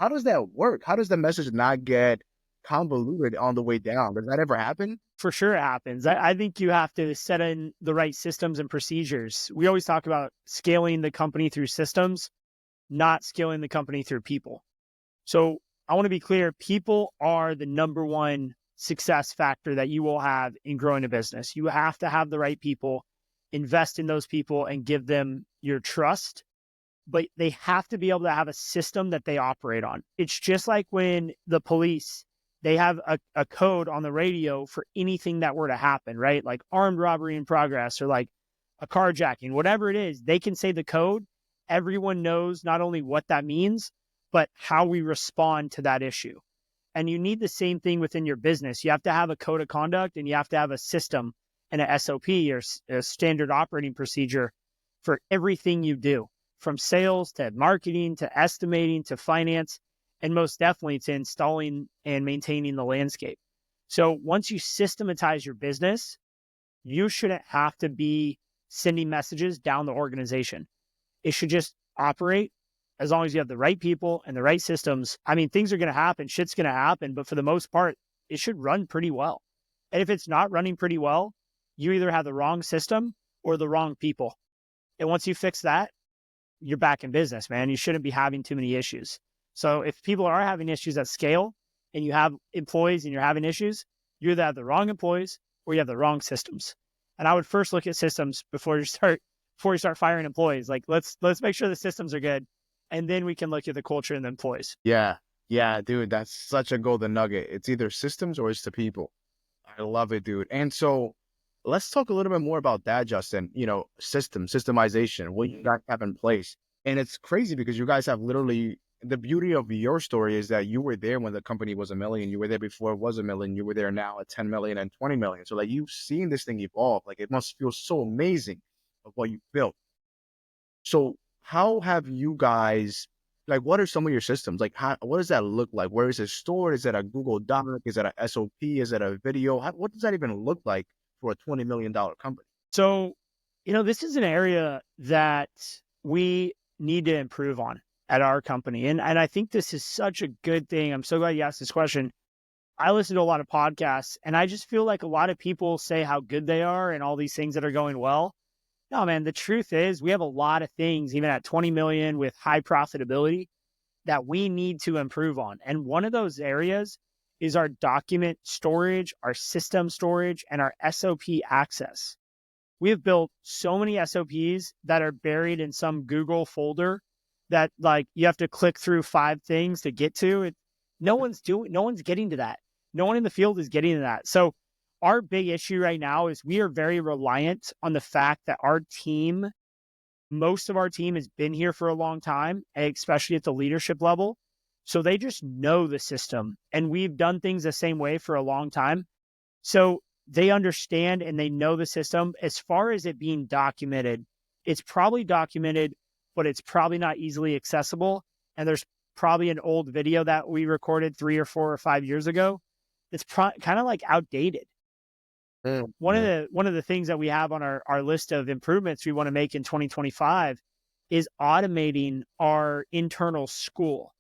Speaker 1: does that work? How does the message not get convoluted on the way down? Does that ever happen?
Speaker 2: For sure it happens. I think you have to set in the right systems and procedures. We always talk about scaling the company through systems, not scaling the company through people. So I want to be clear, people are the number one success factor that you will have in growing a business. You have to have the right people, invest in those people and give them your trust, but they have to be able to have a system that they operate on. It's just like when the police, they have a code on the radio for anything that were to happen, right? Like armed robbery in progress or like a carjacking, whatever it is, they can say the code. Everyone knows not only what that means, but how we respond to that issue. And you need the same thing within your business. You have to have a code of conduct and you have to have a system and a SOP or a standard operating procedure for everything you do, from sales to marketing to estimating to finance, and most definitely to installing and maintaining the landscape. So once you systematize your business, you shouldn't have to be sending messages down the organization. It should just operate as long as you have the right people and the right systems. I mean, things are going to happen, shit's going to happen, but for the most part, it should run pretty well. And if it's not running pretty well, you either have the wrong system or the wrong people. And once you fix that, you're back in business, man. You shouldn't be having too many issues. So if people are having issues at scale and you have employees and you're having issues, you either have the wrong employees or you have the wrong systems. And I would first look at systems before you start firing employees. Like let's make sure the systems are good. And then we can look at the culture and the employees.
Speaker 1: Yeah, dude, that's such a golden nugget. It's either systems or it's the people. I love it, dude. And so let's talk a little bit more about that, Justin. You know, systemization, what you guys have in place. And it's crazy because you guys have literally, the beauty of your story is that you were there when the company was 1 million. You were there before it was 1 million. You were there now at 10 million and 20 million. So like you've seen this thing evolve. Like it must feel so amazing of what you built. So how have you guys, like, what are some of your systems? Like, what does that look like? Where is it stored? Is it a Google Doc? Is it a SOP? Is it a video? What does that even look like for a $20 million company?
Speaker 2: So, this is an area that we need to improve on at our company. And I think this is such a good thing. I'm so glad you asked this question. I listen to a lot of podcasts and I just feel like a lot of people say how good they are and all these things that are going well. No, man, the truth is we have a lot of things, even at 20 million with high profitability, that we need to improve on. And one of those areas is our document storage, our system storage, and our SOP access. We have built so many SOPs that are buried in some Google folder that like you have to click through 5 things to get to it. No one's getting to that. No one in the field is getting to that. So our big issue right now is we are very reliant on the fact that most of our team has been here for a long time, especially at the leadership level. So they just know the system, and we've done things the same way for a long time. So they understand and they know the system. As far as it being documented, it's probably documented, but it's probably not easily accessible. And there's probably an old video that we recorded 3 or 4 or 5 years ago. It's kind of like outdated. One of the things that we have on our list of improvements we want to make in 2025 is automating our internal school.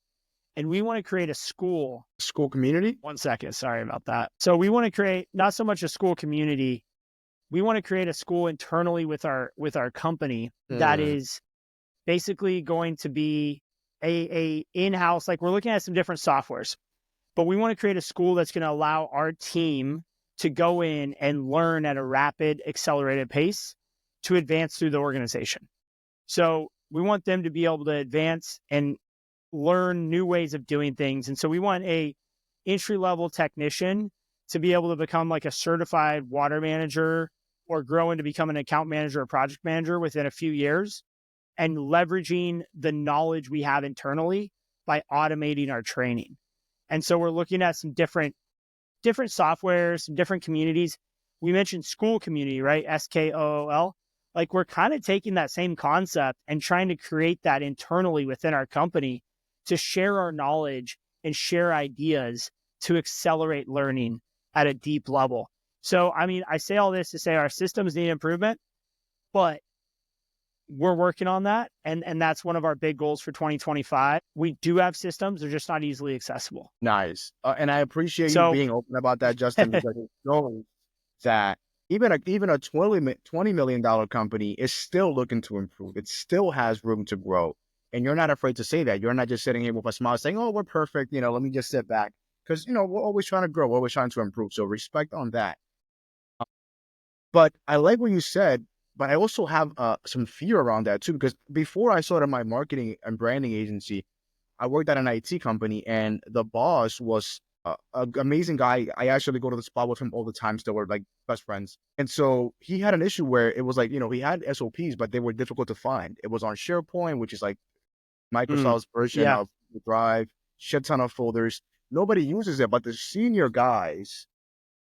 Speaker 2: And we want to create a school
Speaker 1: community.
Speaker 2: 1 second. Sorry about that. So we want to create not so much a school community. We want to create a school internally with our company that is basically going to be a in-house, like we're looking at some different softwares, but we want to create a school that's going to allow our team to go in and learn at a rapid, accelerated pace to advance through the organization. So we want them to be able to advance and learn new ways of doing things. And so we want a entry-level technician to be able to become like a certified water manager or grow into become an account manager or project manager within a few years, and leveraging the knowledge we have internally by automating our training. And so we're looking at some different softwares, some different communities. We mentioned school community, right? SKOOL. Like we're kind of taking that same concept and trying to create that internally within our company to share our knowledge and share ideas to accelerate learning at a deep level. So, I mean, I say all this to say our systems need improvement, but we're working on that. And that's one of our big goals for 2025. We do have systems. They're just not easily accessible.
Speaker 1: Nice. And I appreciate you being open about that, Justin, because it shows that even a $20 million company is still looking to improve. It still has room to grow. And you're not afraid to say that. You're not just sitting here with a smile saying, oh, we're perfect. Let me just sit back. Because, we're always trying to grow. We're always trying to improve. So respect on that. But I like what you said, but I also have some fear around that too. Because before I started my marketing and branding agency, I worked at an IT company, and the boss was an amazing guy. I actually go to the spa with him all the time. Still, we're like best friends. And so he had an issue where it was like, he had SOPs, but they were difficult to find. It was on SharePoint, which is like Microsoft's version of Drive, shit ton of folders. Nobody uses it, but the senior guys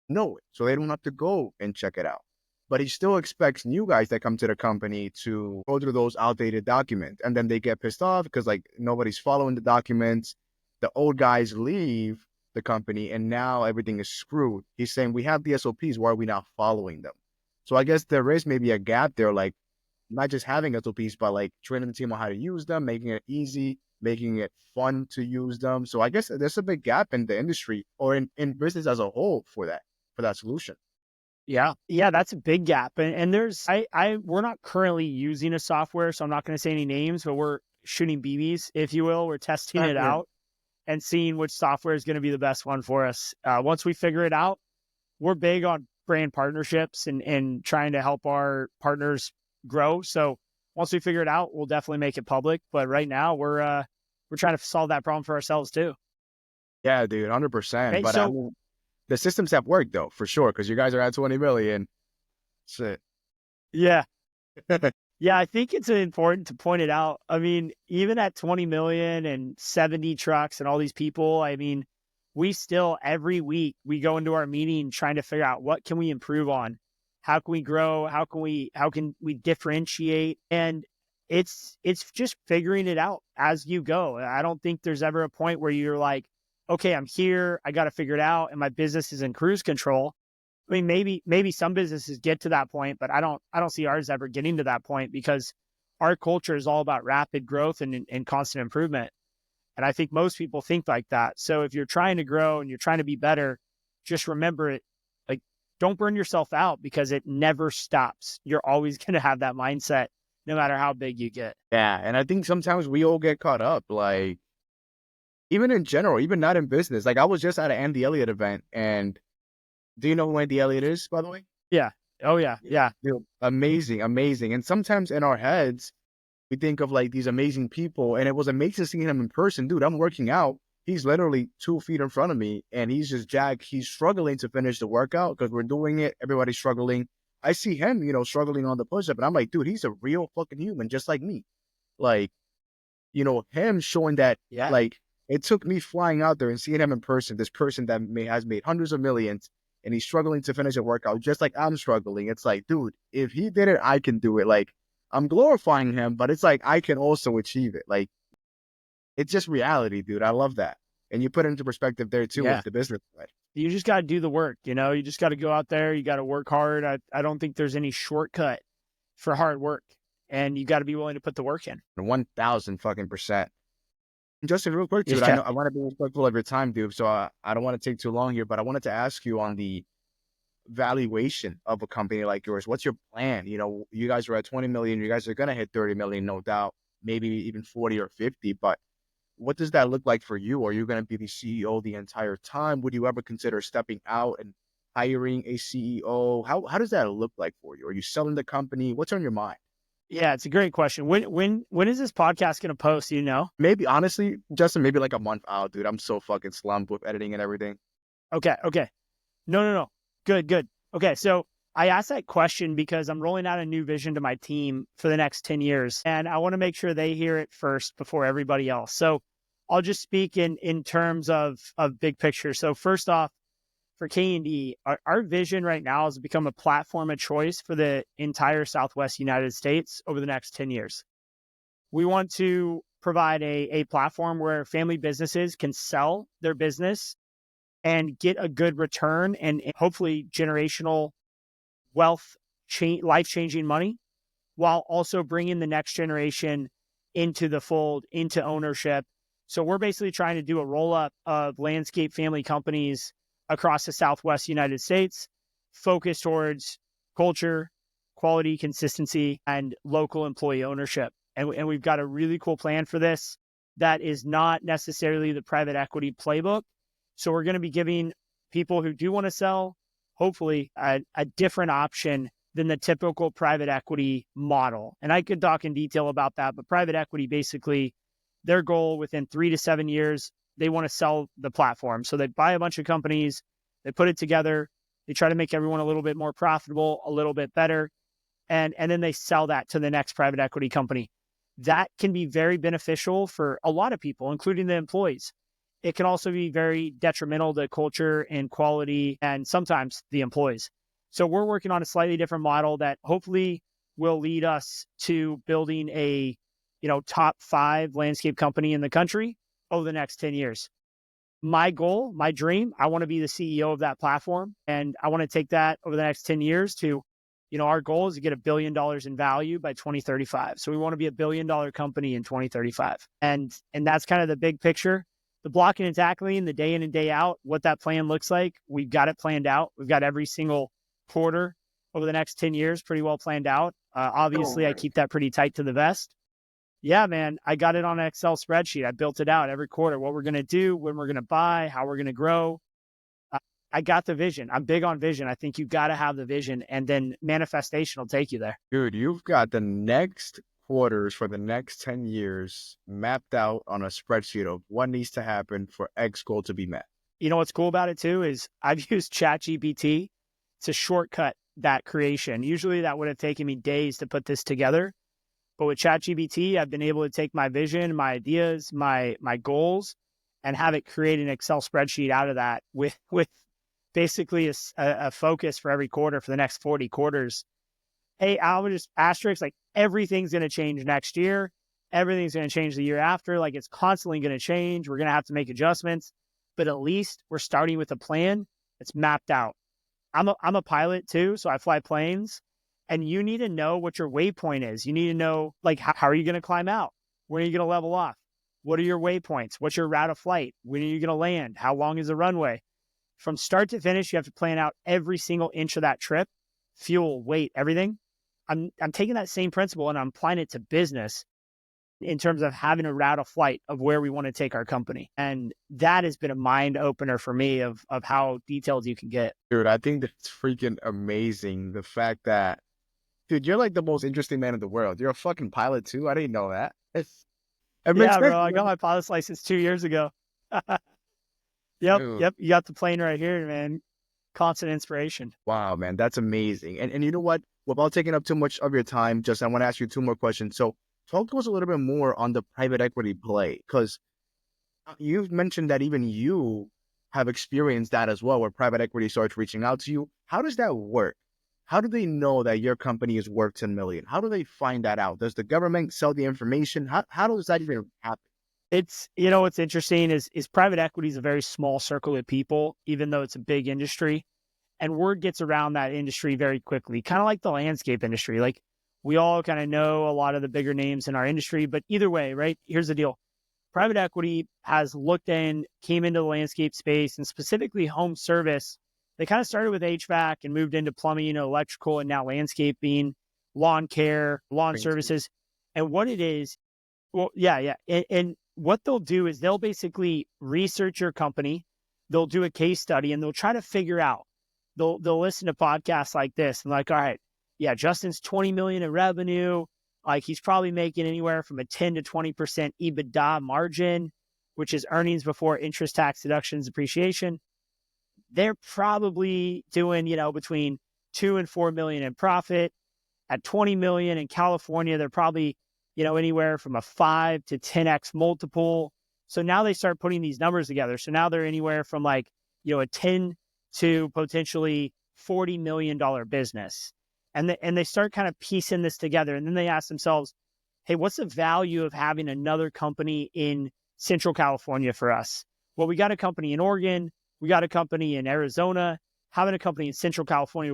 Speaker 1: know it, so they don't have to go and check it out. But he still expects new guys that come to the company to go through those outdated documents. And then they get pissed off because like nobody's following the documents. The old guys leave the company and now everything is screwed. He's saying, we have the SOPs. Why are we not following them? So I guess there is maybe a gap there, like not just having SOPs, but like training the team on how to use them, making it easy, making it fun to use them. So I guess there's a big gap in the industry or in business as a whole for that solution.
Speaker 2: Yeah, that's a big gap. And there's, we're not currently using a software, so I'm not going to say any names, but we're shooting BBs, if you will. We're testing it out and seeing which software is going to be the best one for us. Once we figure it out, we're big on brand partnerships and trying to help our partners grow. So once we figure it out, we'll definitely make it public. But right now we're trying to solve that problem for ourselves too.
Speaker 1: Yeah, dude, 100%.
Speaker 2: Okay,
Speaker 1: but
Speaker 2: so,
Speaker 1: I mean, the systems have worked though, for sure, because you guys are at 20 million. Shit.
Speaker 2: Yeah. Yeah, I think it's important to point it out. I mean, even at 20 million and 70 trucks and all these people, I mean, we still every week we go into our meeting trying to figure out what can we improve on? How can we grow? How can we differentiate? And it's just figuring it out as you go. I don't think there's ever a point where you're like, okay, I'm here, I got to figure it out, and my business is in cruise control. I mean, maybe some businesses get to that point, but I don't see ours ever getting to that point because our culture is all about rapid growth and constant improvement. And I think most people think like that. So if you're trying to grow and you're trying to be better, just remember it. Like, don't burn yourself out because it never stops. You're always going to have that mindset no matter how big you get.
Speaker 1: Yeah. And I think sometimes we all get caught up, like, even in general, even not in business. Like I was just at an Andy Elliott event, and do you know who Andy Elliott is, by the way?
Speaker 2: Yeah. Oh yeah. Yeah.
Speaker 1: Dude, amazing. And sometimes in our heads, we think of like these amazing people, and it was amazing seeing him in person. Dude, I'm working out. He's literally 2 feet in front of me, and he's just jacked. He's struggling to finish the workout because we're doing it. Everybody's struggling. I see him, struggling on the push-up, and I'm like, dude, he's a real fucking human, just like me. Like, him showing that, like, It took me flying out there and seeing him in person, this person that has made hundreds of millions, and he's struggling to finish a workout just like I'm struggling. It's like, dude, if he did it, I can do it. Like, I'm glorifying him, but it's like I can also achieve it. Like, it's just reality, dude. I love that. And you put it into perspective there too
Speaker 2: Yeah.
Speaker 1: with the business side.
Speaker 2: You just got to do the work, you know, you just got to go out there. You got to work hard. I don't think there's any shortcut for hard work, and you got to be willing to put the work in.
Speaker 1: 1,000 fucking percent. Justin, real quick, dude, I
Speaker 2: Yeah.
Speaker 1: know I want to be respectful of your time, dude. So I don't want to take too long here, but I wanted to ask you on the valuation of a company like yours. What's your plan? You know, you guys are at 20 million. You guys are going to hit 30 million, no doubt, maybe even 40 or 50. But what does that look like for you? Are you going to be the CEO the entire time? Would you ever consider stepping out and hiring a CEO? How does that look like for you? Are you selling the company? What's on your mind?
Speaker 2: Yeah, it's a great question. When is this podcast going to post? Do you know?
Speaker 1: Maybe, honestly, Justin, maybe like a month out, dude. I'm so fucking slumped with editing and everything.
Speaker 2: Okay. No. Good. Okay, so I asked that question because I'm rolling out a new vision to my team for the next 10 years, and I want to make sure they hear it first before everybody else. So I'll just speak in terms of big picture. So first off, for K&D, our vision right now is to become a platform of choice for the entire Southwest United States over the next 10 years. We want to provide a platform where family businesses can sell their business and get a good return and hopefully generational wealth, life-changing money, while also bringing the next generation into the fold, into ownership. So we're basically trying to do a roll-up of landscape family companies across the Southwest United States, focused towards culture, quality, consistency, and local employee ownership. And we've got a really cool plan for this that is not necessarily the private equity playbook. So we're going to be giving people who do want to sell, hopefully, a different option than the typical private equity model. And I could talk in detail about that, but private equity, basically, their goal within 3 to 7 years, they want to sell the platform. So they buy a bunch of companies, they put it together, they try to make everyone a little bit more profitable, a little bit better, and then they sell that to the next private equity company. That can be very beneficial for a lot of people, including the employees. It can also be very detrimental to culture and quality and sometimes the employees. So we're working on a slightly different model that hopefully will lead us to building a, top 5 landscape company in the country over the next 10 years. My goal, my dream, I want to be the CEO of that platform. And I want to take that over the next 10 years to, our goal is to get $1 billion in value by 2035. So we want to be $1 billion company in 2035. And that's kind of the big picture. The blocking and tackling, the day in and day out, what that plan looks like, we've got it planned out. We've got every single quarter over the next 10 years pretty well planned out. Obviously, I keep that pretty tight to the vest. Yeah, man, I got it on an Excel spreadsheet. I built it out every quarter, what we're going to do, when we're going to buy, how we're going to grow. I got the vision. I'm big on vision. I think you got to have the vision, and then manifestation will take you there.
Speaker 1: Dude, you've got the next quarters for the next 10 years mapped out on a spreadsheet of what needs to happen for X goal to be met.
Speaker 2: You know what's cool about it too is I've used ChatGPT to shortcut that creation. Usually that would have taken me days to put this together. But with ChatGPT, I've been able to take my vision, my ideas, my goals, and have it create an Excel spreadsheet out of that with basically a focus for every quarter for the next 40 quarters. Hey, I would just asterisk, like everything's going to change next year. Everything's going to change the year after. Like it's constantly going to change. We're going to have to make adjustments, but at least we're starting with a plan that's mapped out. I'm a pilot too, so I fly planes, and you need to know what your waypoint is. You need to know, like, how are you going to climb out? When are you going to level off? What are your waypoints? What's your route of flight? When are you going to land? How long is the runway? From start to finish, you have to plan out every single inch of that trip, fuel, weight, everything. I'm taking that same principle and I'm applying it to business in terms of having a route of flight of where we want to take our company. And that has been a mind opener for me of how detailed you can get.
Speaker 1: Dude, I think that's freaking amazing. The fact that, dude, you're like the most interesting man in the world. You're a fucking pilot too. I didn't know that.
Speaker 2: Yeah, bro. I got my pilot's license 2 years ago. Yep. You got the plane right here, man. Constant inspiration.
Speaker 1: Wow, man. That's amazing. And you know what? Without taking up too much of your time, Justin, I want to ask you 2 more questions. So talk to us a little bit more on the private equity play, because You've mentioned that even you have experienced that as well, where private equity starts reaching out to you. How does that work? How do they know that your company is worth 10 million? How do they find that out? Does the government sell the information? How does that even happen?
Speaker 2: It's, what's interesting is private equity is a very small circle of people, even though it's a big industry. And word gets around that industry very quickly, kind of like the landscape industry. Like we all kind of know a lot of the bigger names in our industry, but either way, right? Here's the deal. Private equity has looked in, came into the landscape space and specifically home service. They kind of started with HVAC and moved into plumbing, electrical, and now landscaping, lawn care, lawn
Speaker 1: Crazy.
Speaker 2: services. And what it is, well, yeah. And what they'll do is they'll basically research your company. They'll do a case study and they'll try to figure out. They'll listen to podcasts like this and like, all right, yeah, Justin's 20 million in revenue. Like he's probably making anywhere from a 10 to 20% EBITDA margin, which is earnings before interest, tax deductions, depreciation. They're probably doing, between 2 and 4 million in profit. At 20 million in California, they're probably, anywhere from a 5 to 10x multiple. So now they start putting these numbers together. So now they're anywhere from like, a 10 to potentially $40 million business. And they start kind of piecing this together. And then they ask themselves, hey, what's the value of having another company in Central California for us? Well, we got a company in Oregon. We got a company in Arizona. Having a company in Central California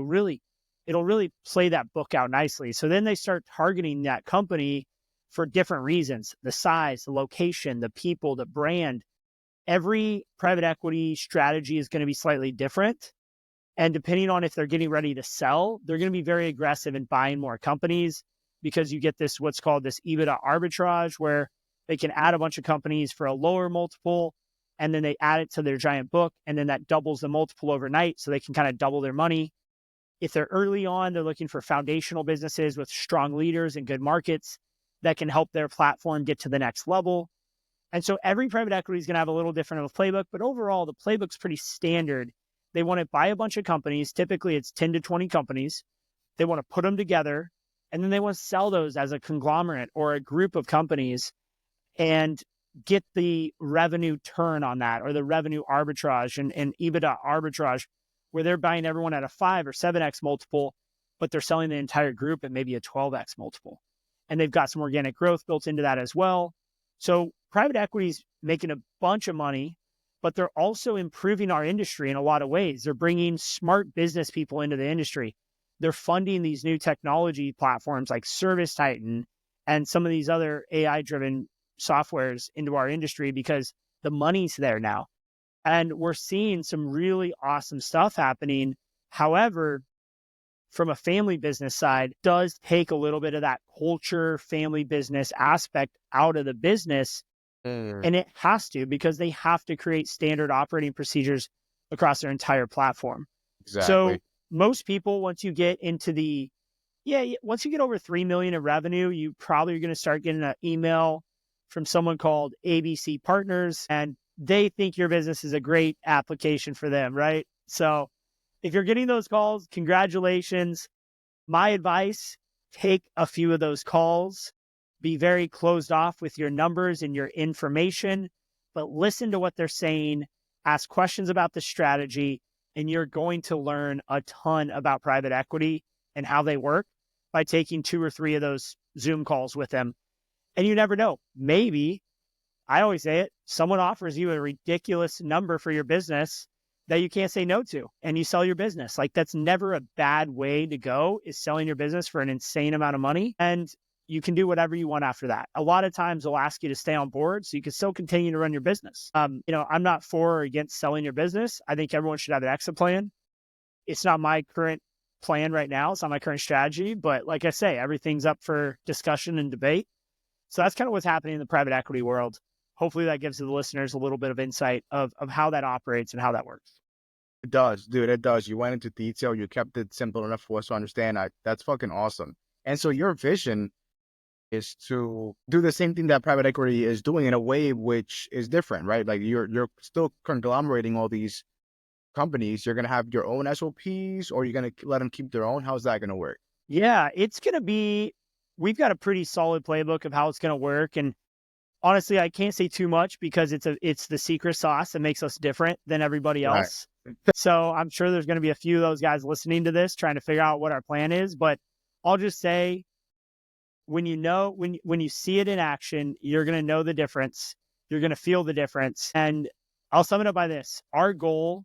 Speaker 2: it'll really play that book out nicely. So then they start targeting that company for different reasons: the size, the location, the people, the brand. Every private equity strategy is going to be slightly different. And depending on if they're getting ready to sell, they're going to be very aggressive in buying more companies, because you get this, what's called this EBITDA arbitrage, where they can add a bunch of companies for a lower multiple, and then they add it to their giant book, and then that doubles the multiple overnight, so they can kind of double their money. If they're early on, they're looking for foundational businesses with strong leaders and good markets that can help their platform get to the next level. And so every private equity is going to have a little different of a playbook, but overall, the playbook's pretty standard. They want to buy a bunch of companies. Typically, it's 10 to 20 companies. They want to put them together, and then they want to sell those as a conglomerate or a group of companies and get the revenue turn on that, or the revenue arbitrage and EBITDA arbitrage, where they're buying everyone at a 5 or 7x multiple, but they're selling the entire group at maybe a 12x multiple. And they've got some organic growth built into that as well. So private equity is making a bunch of money, but they're also improving our industry in a lot of ways. They're bringing smart business people into the industry. They're funding these new technology platforms like Service Titan and some of these other AI-driven softwares into our industry, because the money's there now. And we're seeing some really awesome stuff happening. However, from a family business side, does take a little bit of that culture, family business aspect out of the business. And it has to, because they have to create standard operating procedures across their entire platform. So
Speaker 1: Exactly.
Speaker 2: most people, once you get into once you get over 3 million in revenue, you probably are going to start getting an email from someone called ABC Partners, and they think your business is a great application for them, right? So if you're getting those calls, congratulations. My advice, take a few of those calls. Be very closed off with your numbers and your information, but listen to what they're saying, ask questions about the strategy, and you're going to learn a ton about private equity and how they work by taking 2 or 3 of those Zoom calls with them. And you never know. Maybe, I always say it, someone offers you a ridiculous number for your business that you can't say no to, and you sell your business. Like, that's never a bad way to go, is selling your business for an insane amount of money. And you can do whatever you want after that. A lot of times they'll ask you to stay on board so you can still continue to run your business. I'm not for or against selling your business. I think everyone should have an exit plan. It's not my current plan right now. It's not my current strategy, but like I say, everything's up for discussion and debate. So that's kind of what's happening in the private equity world. Hopefully that gives the listeners a little bit of insight of how that operates and how that works.
Speaker 1: It does, dude. It does. You went into detail. You kept it simple enough for us to understand. That's fucking awesome. And so your vision is to do the same thing that private equity is doing in a way which is different, right? Like you're still conglomerating all these companies. You're gonna have your own SOPs, or you're gonna let them keep their own. How's that gonna work?
Speaker 2: Yeah, we've got a pretty solid playbook of how it's going to work. And honestly, I can't say too much because it's the secret sauce that makes us different than everybody
Speaker 1: Right.
Speaker 2: else. So I'm sure there's going to be a few of those guys listening to this trying to figure out what our plan is. But I'll just say, when you see it in action, you're going to know the difference. You're going to feel the difference. And I'll sum it up by this. Our goal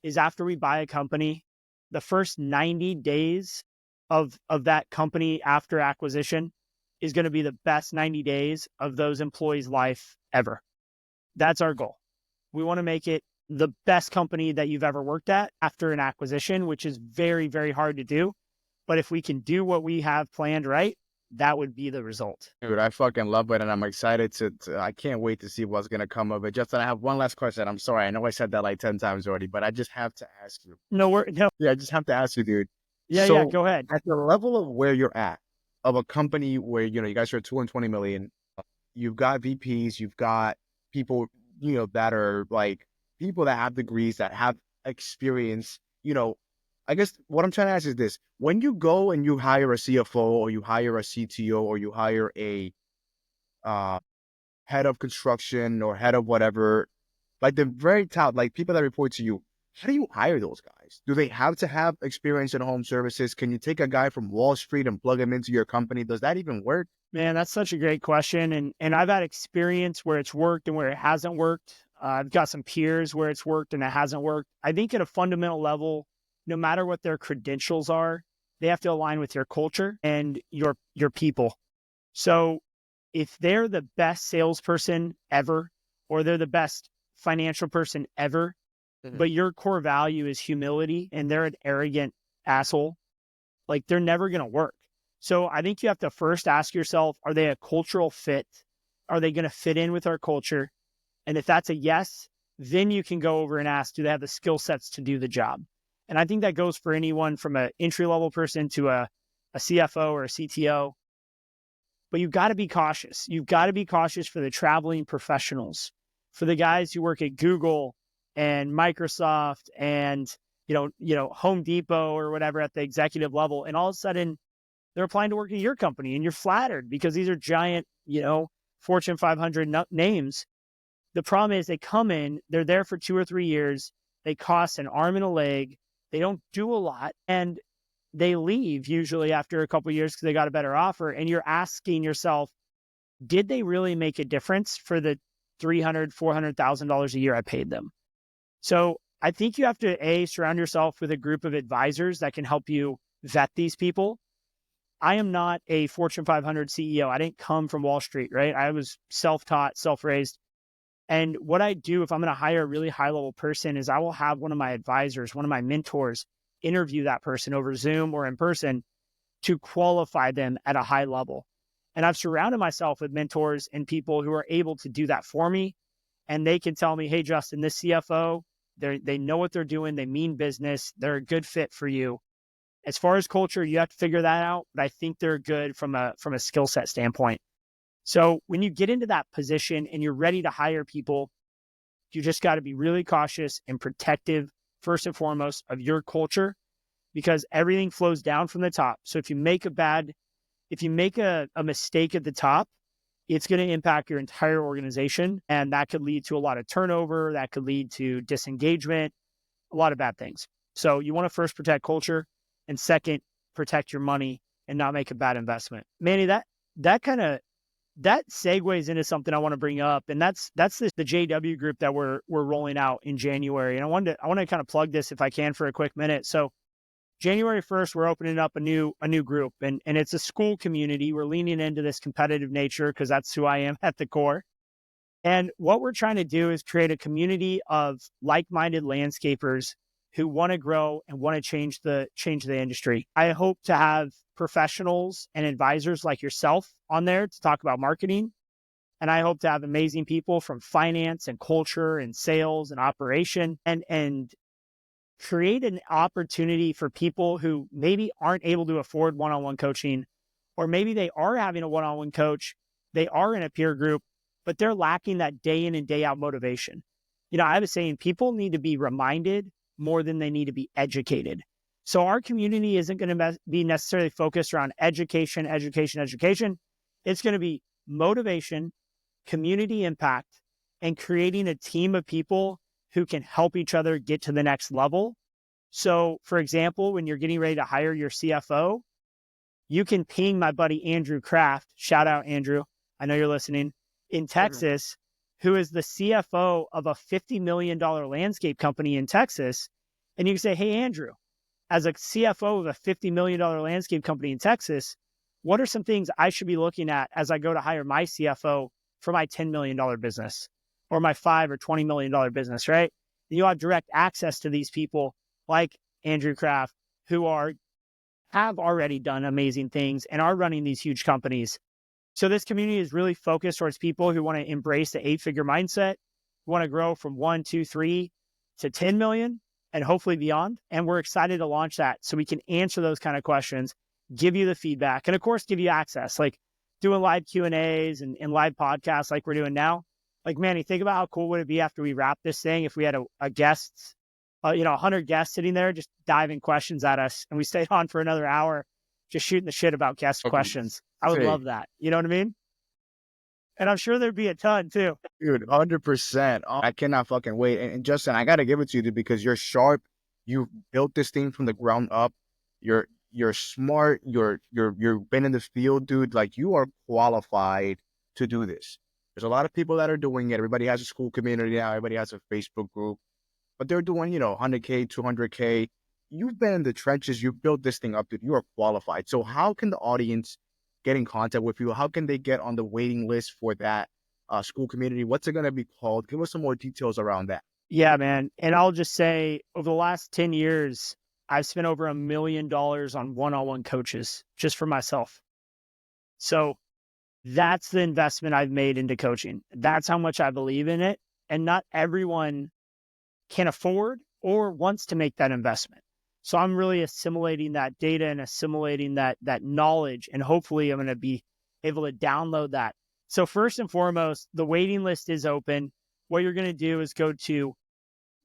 Speaker 2: is, after we buy a company, the first 90 days of that company after acquisition is going to be the best 90 days of those employees' life ever. That's our goal. We want to make it the best company that you've ever worked at after an acquisition, which is very, very hard to do. But if we can do what we have planned right, that would be the result.
Speaker 1: Dude, I fucking love it, and I'm excited I can't wait to see what's gonna come of it. Justin, I have one last question. I'm sorry, I know I said that like 10 times already, but I just have to ask you.
Speaker 2: No.
Speaker 1: Yeah, I just have to ask you, dude.
Speaker 2: Yeah, go ahead.
Speaker 1: At the level of where you're at, of a company where, you guys are 220 million, you've got VPs, you've got people, that are like people that have degrees, that have experience, I guess what I'm trying to ask is this: when you go and you hire a CFO, or you hire a CTO, or you hire a uh, head of construction or head of whatever, like the very top, like people that report to you, how do you hire those guys? Do they have to have experience in home services? Can you take a guy from Wall Street and plug him into your company? Does that even work?
Speaker 2: Man, that's such a great question. And I've had experience where it's worked and where it hasn't worked. I've got some peers where it's worked and it hasn't worked. I think at a fundamental level, no matter what their credentials are, they have to align with your culture and your people. So if they're the best salesperson ever, or they're the best financial person ever, but your core value is humility and they're an arrogant asshole, like, they're never going to work. So I think you have to first ask yourself, are they a cultural fit? Are they going to fit in with our culture? And if that's a yes, then you can go over and ask, do they have the skill sets to do the job? And I think that goes for anyone from an entry-level person to a CFO or a CTO. But you've got to be cautious. You've got to be cautious for the traveling professionals, for the guys who work at Google and Microsoft and, Home Depot or whatever at the executive level. And all of a sudden, they're applying to work at your company and you're flattered because these are giant, Fortune 500 names. The problem is they come in, they're there for 2 or 3 years. They cost an arm and a leg. They don't do a lot. And they leave usually after a couple of years because they got a better offer. And you're asking yourself, did they really make a difference for the $300,000, $400,000 a year I paid them? So I think you have to surround yourself with a group of advisors that can help you vet these people. I am not a Fortune 500 CEO. I didn't come from Wall Street, right? I was self-taught, self-raised. And what I do if I'm going to hire a really high-level person is I will have one of my advisors, one of my mentors, interview that person over Zoom or in person to qualify them at a high level. And I've surrounded myself with mentors and people who are able to do that for me. And they can tell me, hey, Justin, this CFO, they know what they're doing. They mean business. They're a good fit for you. As far as culture, you have to figure that out. But I think they're good from a skill set standpoint. So when you get into that position and you're ready to hire people, you just got to be really cautious and protective, first and foremost, of your culture, because everything flows down from the top. So if you make a mistake at the top, it's going to impact your entire organization. And that could lead to a lot of turnover. That could lead to disengagement, a lot of bad things. So you want to first protect culture, and second, protect your money and not make a bad investment. Manny, that segues into something I want to bring up, and that's the JW group that we're rolling out in January. And I want to kind of plug this if I can for a quick minute. So January 1st, we're opening up a new group, and it's a school community. We're leaning into this competitive nature because that's who I am at the core. And what we're trying to do is create a community of like-minded landscapers who want to grow and want to change the industry. I hope to have professionals and advisors like yourself on there to talk about marketing. And I hope to have amazing people from finance and culture and sales and operation and create an opportunity for people who maybe aren't able to afford one-on-one coaching, or maybe they are having a one-on-one coach, they are in a peer group, but they're lacking that day in and day out motivation. I was saying people need to be reminded more than they need to be educated. So our community isn't going to be necessarily focused around education. It's going to be motivation, community impact, and creating a team of people who can help each other get to the next level. So, for example, when you're getting ready to hire your CFO, you can ping my buddy Andrew Kraft, shout out Andrew, I know you're listening, in Texas, who is the CFO of a $50 million landscape company in Texas. And you can say, hey, Andrew, as a CFO of a $50 million landscape company in Texas, what are some things I should be looking at as I go to hire my CFO for my $10 million business or my $5 or $20 million business, right? And you'll have direct access to these people like Andrew Kraft, who have already done amazing things and are running these huge companies. So this community is really focused towards people who want to embrace the 8-figure mindset, who want to grow from 1, 2, 3 to 10 million and hopefully beyond. And we're excited to launch that so we can answer those kind of questions, give you the feedback, and of course, give you access, like doing live Q&As and live podcasts like we're doing now. Like, Manny, think about how cool would it be after we wrap this thing if we had a guest, 100 guests sitting there just diving questions at us, and we stayed on for another hour just shooting the shit about guest questions. I would love that. You know what I mean? And I'm sure there'd be a ton too.
Speaker 1: Dude, 100%. Oh, I cannot fucking wait. And Justin, I got to give it to you because you're sharp. You've built this thing from the ground up. You're smart. You've been in the field, dude. Like, you are qualified to do this. There's a lot of people that are doing it. Everybody has a school community now. Everybody has a Facebook group, but they're doing, 100K, 200K. You've been in the trenches. You've built this thing up, dude. You are qualified. So how can the audience get in contact with you? How can they get on the waiting list for that school community? What's it going to be called? Give us some more details around that.
Speaker 2: Yeah, man. And I'll just say, over the last 10 years, I've spent over $1 million on one-on-one coaches just for myself. So that's the investment I've made into coaching. That's how much I believe in it. And not everyone can afford or wants to make that investment. So I'm really assimilating that data and assimilating that knowledge. And hopefully I'm going to be able to download that. So first and foremost, the waiting list is open. What you're going to do is go to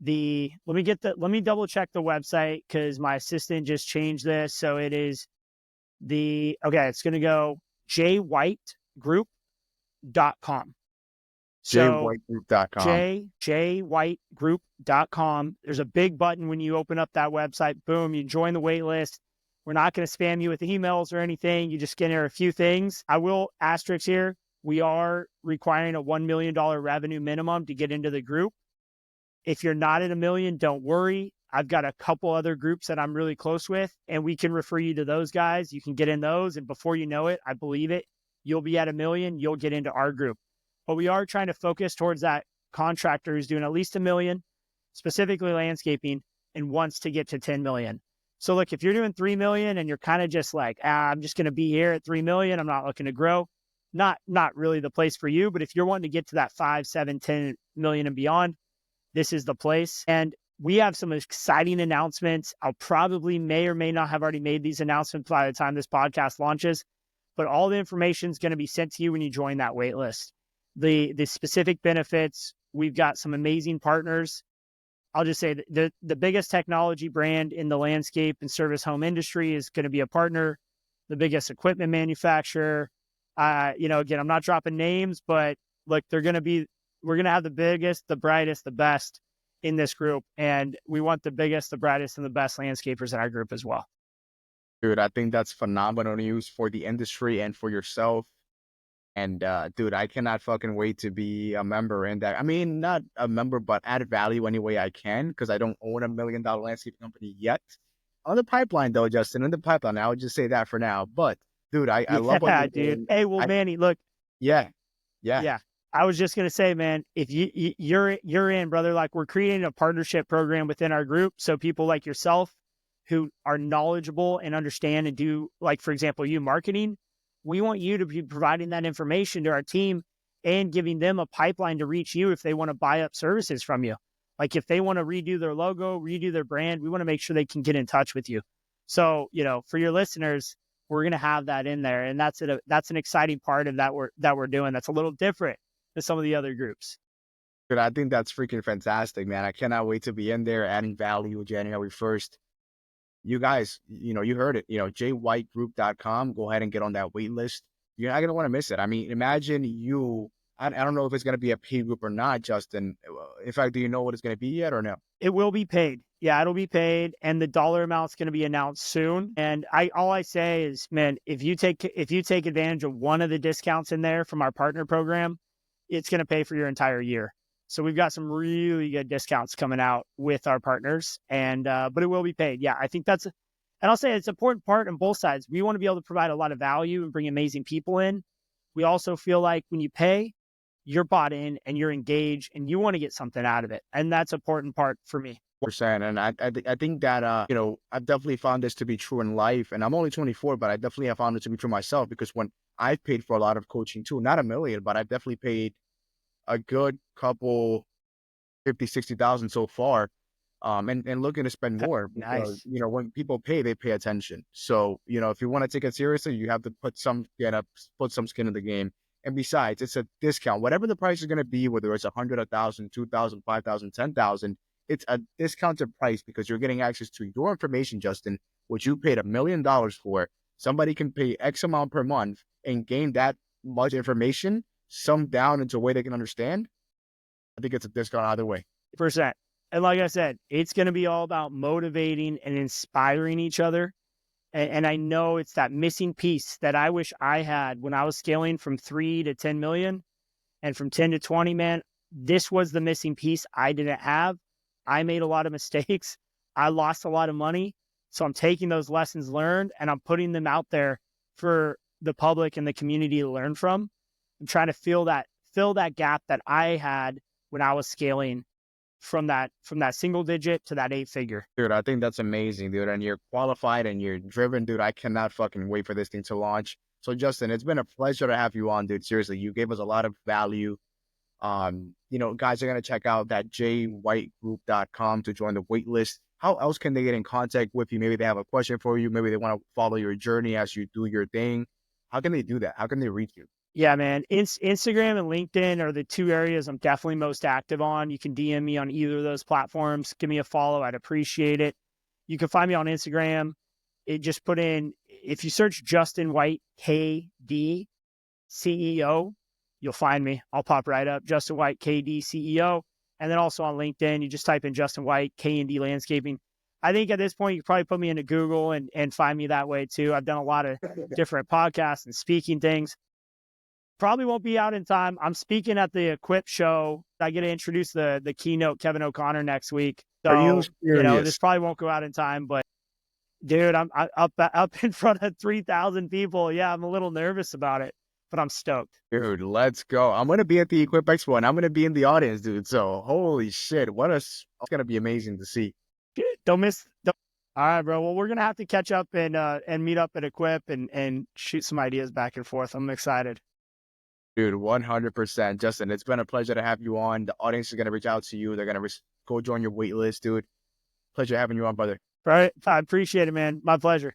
Speaker 2: let me double check the website because my assistant just changed this. So it is it's going to go jwhitegroup.com. So
Speaker 1: jwhitegroup.com.
Speaker 2: jwhitegroup.com. There's a big button when you open up that website. Boom, you join the wait list. We're not going to spam you with emails or anything. You just get in a few things. I will asterisk here. We are requiring a $1 million revenue minimum to get into the group. If you're not at $1 million, don't worry. I've got a couple other groups that I'm really close with, and we can refer you to those guys. You can get in those, and before you know it, I believe it, you'll be at $1 million. You'll get into our group. But we are trying to focus towards that contractor who's doing at least $1 million, specifically landscaping, and wants to get to 10 million. So look, if you're doing 3 million and you're kind of just like, I'm just going to be here at 3 million, I'm not looking to grow, not really the place for you. But if you're wanting to get to that 5, 7, 10 million and beyond, this is the place. And we have some exciting announcements. I'll probably may or may not have already made these announcements by the time this podcast launches, but all the information is going to be sent to you when you join that wait list. The specific benefits, we've got some amazing partners. I'll just say that the biggest technology brand in the landscape and service home industry is going to be a partner. The biggest equipment manufacturer. Again, I'm not dropping names, but look, we're going to have the biggest, the brightest, the best in this group. And we want the biggest, the brightest, and the best landscapers in our group as well.
Speaker 1: Dude, I think that's phenomenal news for the industry and for yourself. And dude, I cannot fucking wait to be a member in that. I mean, not a member, but add value any way I can, because I don't own $1 million landscape company yet. On the pipeline, though, Justin, in the pipeline. I would just say that for now. But dude, I love what you're
Speaker 2: dude.
Speaker 1: doing.
Speaker 2: Hey, well, Manny, look.
Speaker 1: Yeah.
Speaker 2: I was just gonna say, man, if you're in, brother, like, we're creating a partnership program within our group, so people like yourself who are knowledgeable and understand and do, like, for example, you marketing. We want you to be providing that information to our team and giving them a pipeline to reach you if they want to buy up services from you. Like, if they want to redo their logo, redo their brand, we want to make sure they can get in touch with you. So, for your listeners, we're going to have that in there. And that's an exciting part of that we're doing. That's a little different than some of the other groups.
Speaker 1: Dude, I think that's freaking fantastic, man. I cannot wait to be in there adding value January 1st. You guys, you heard it, jwhitegroup.com. Go ahead and get on that wait list. You're not going to want to miss it. I mean, imagine you I don't know if it's going to be a paid group or not, Justin. In fact, do you know what it's going to be yet or no?
Speaker 2: It will be paid. Yeah, it'll be paid, and the dollar amount's going to be announced soon. And all I say is, man, if you take advantage of one of the discounts in there from our partner program, it's going to pay for your entire year. So we've got some really good discounts coming out with our partners, and but it will be paid. Yeah, I think that's, and I'll say it's an important part on both sides. We want to be able to provide a lot of value and bring amazing people in. We also feel like when you pay, you're bought in and you're engaged and you want to get something out of it. And that's an important part for me.
Speaker 1: Percent. And I think that I've definitely found this to be true in life. And I'm only 24, but I definitely have found it to be true myself, because when I've paid for a lot of coaching too, not a million, but I've definitely paid a good couple 50, 60,000 so far. And looking to spend more because,
Speaker 2: Nice.
Speaker 1: when people pay, they pay attention. So, if you want to take it seriously, you have to put some skin in the game. And besides, it's a discount. Whatever the price is going to be, whether it's 100, 1,000, 2,000, 5,000, 10,000, it's a discounted price because you're getting access to your information, Justin, which you paid $1 million for. Somebody can pay X amount per month and gain that much information, summed down into a way they can understand. I think it's a discount either way.
Speaker 2: %. And like I said, it's going to be all about motivating and inspiring each other. And I know it's that missing piece that I wish I had when I was scaling from 3 to 10 million and from 10 to 20, man. This was the missing piece I didn't have. I made a lot of mistakes. I lost a lot of money. So I'm taking those lessons learned and I'm putting them out there for the public and the community to learn from. I'm trying to fill that gap that I had when I was scaling from that single digit to that 8-figure.
Speaker 1: Dude, I think that's amazing, dude. And you're qualified and you're driven, dude. I cannot fucking wait for this thing to launch. So Justin, it's been a pleasure to have you on, dude. Seriously, you gave us a lot of value. Guys are going to check out that jwhitegroup.com to join the wait list. How else can they get in contact with you? Maybe they have a question for you. Maybe they want to follow your journey as you do your thing. How can they do that? How can they reach you?
Speaker 2: Yeah, man. Instagram and LinkedIn are the two areas I'm definitely most active on. You can DM me on either of those platforms. Give me a follow. I'd appreciate it. You can find me on Instagram. Just put in, if you search Justin White, KD CEO, you'll find me. I'll pop right up. Justin White, KD CEO. And then also on LinkedIn, you just type in Justin White, K&D Landscaping. I think at this point, you can probably put me into Google and find me that way too. I've done a lot of different podcasts and speaking things. Probably won't be out in time. I'm speaking at the Equip show. I get to introduce the keynote, Kevin O'Connor, next week. So,
Speaker 1: Are you serious?
Speaker 2: This probably won't go out in time, but dude, I'm up in front of 3,000 people. Yeah, I'm a little nervous about it, but I'm stoked.
Speaker 1: Dude, let's go. I'm going to be at the Equip Expo and I'm going to be in the audience, dude. So holy shit. It's going to be amazing to see.
Speaker 2: Don't miss. All right, bro. Well, we're going to have to catch up and meet up at Equip and shoot some ideas back and forth. I'm excited.
Speaker 1: Dude, 100%. Justin, it's been a pleasure to have you on. The audience is going to reach out to you. They're going to go join your wait list, dude. Pleasure having you on, brother.
Speaker 2: Right. I appreciate it, man. My pleasure.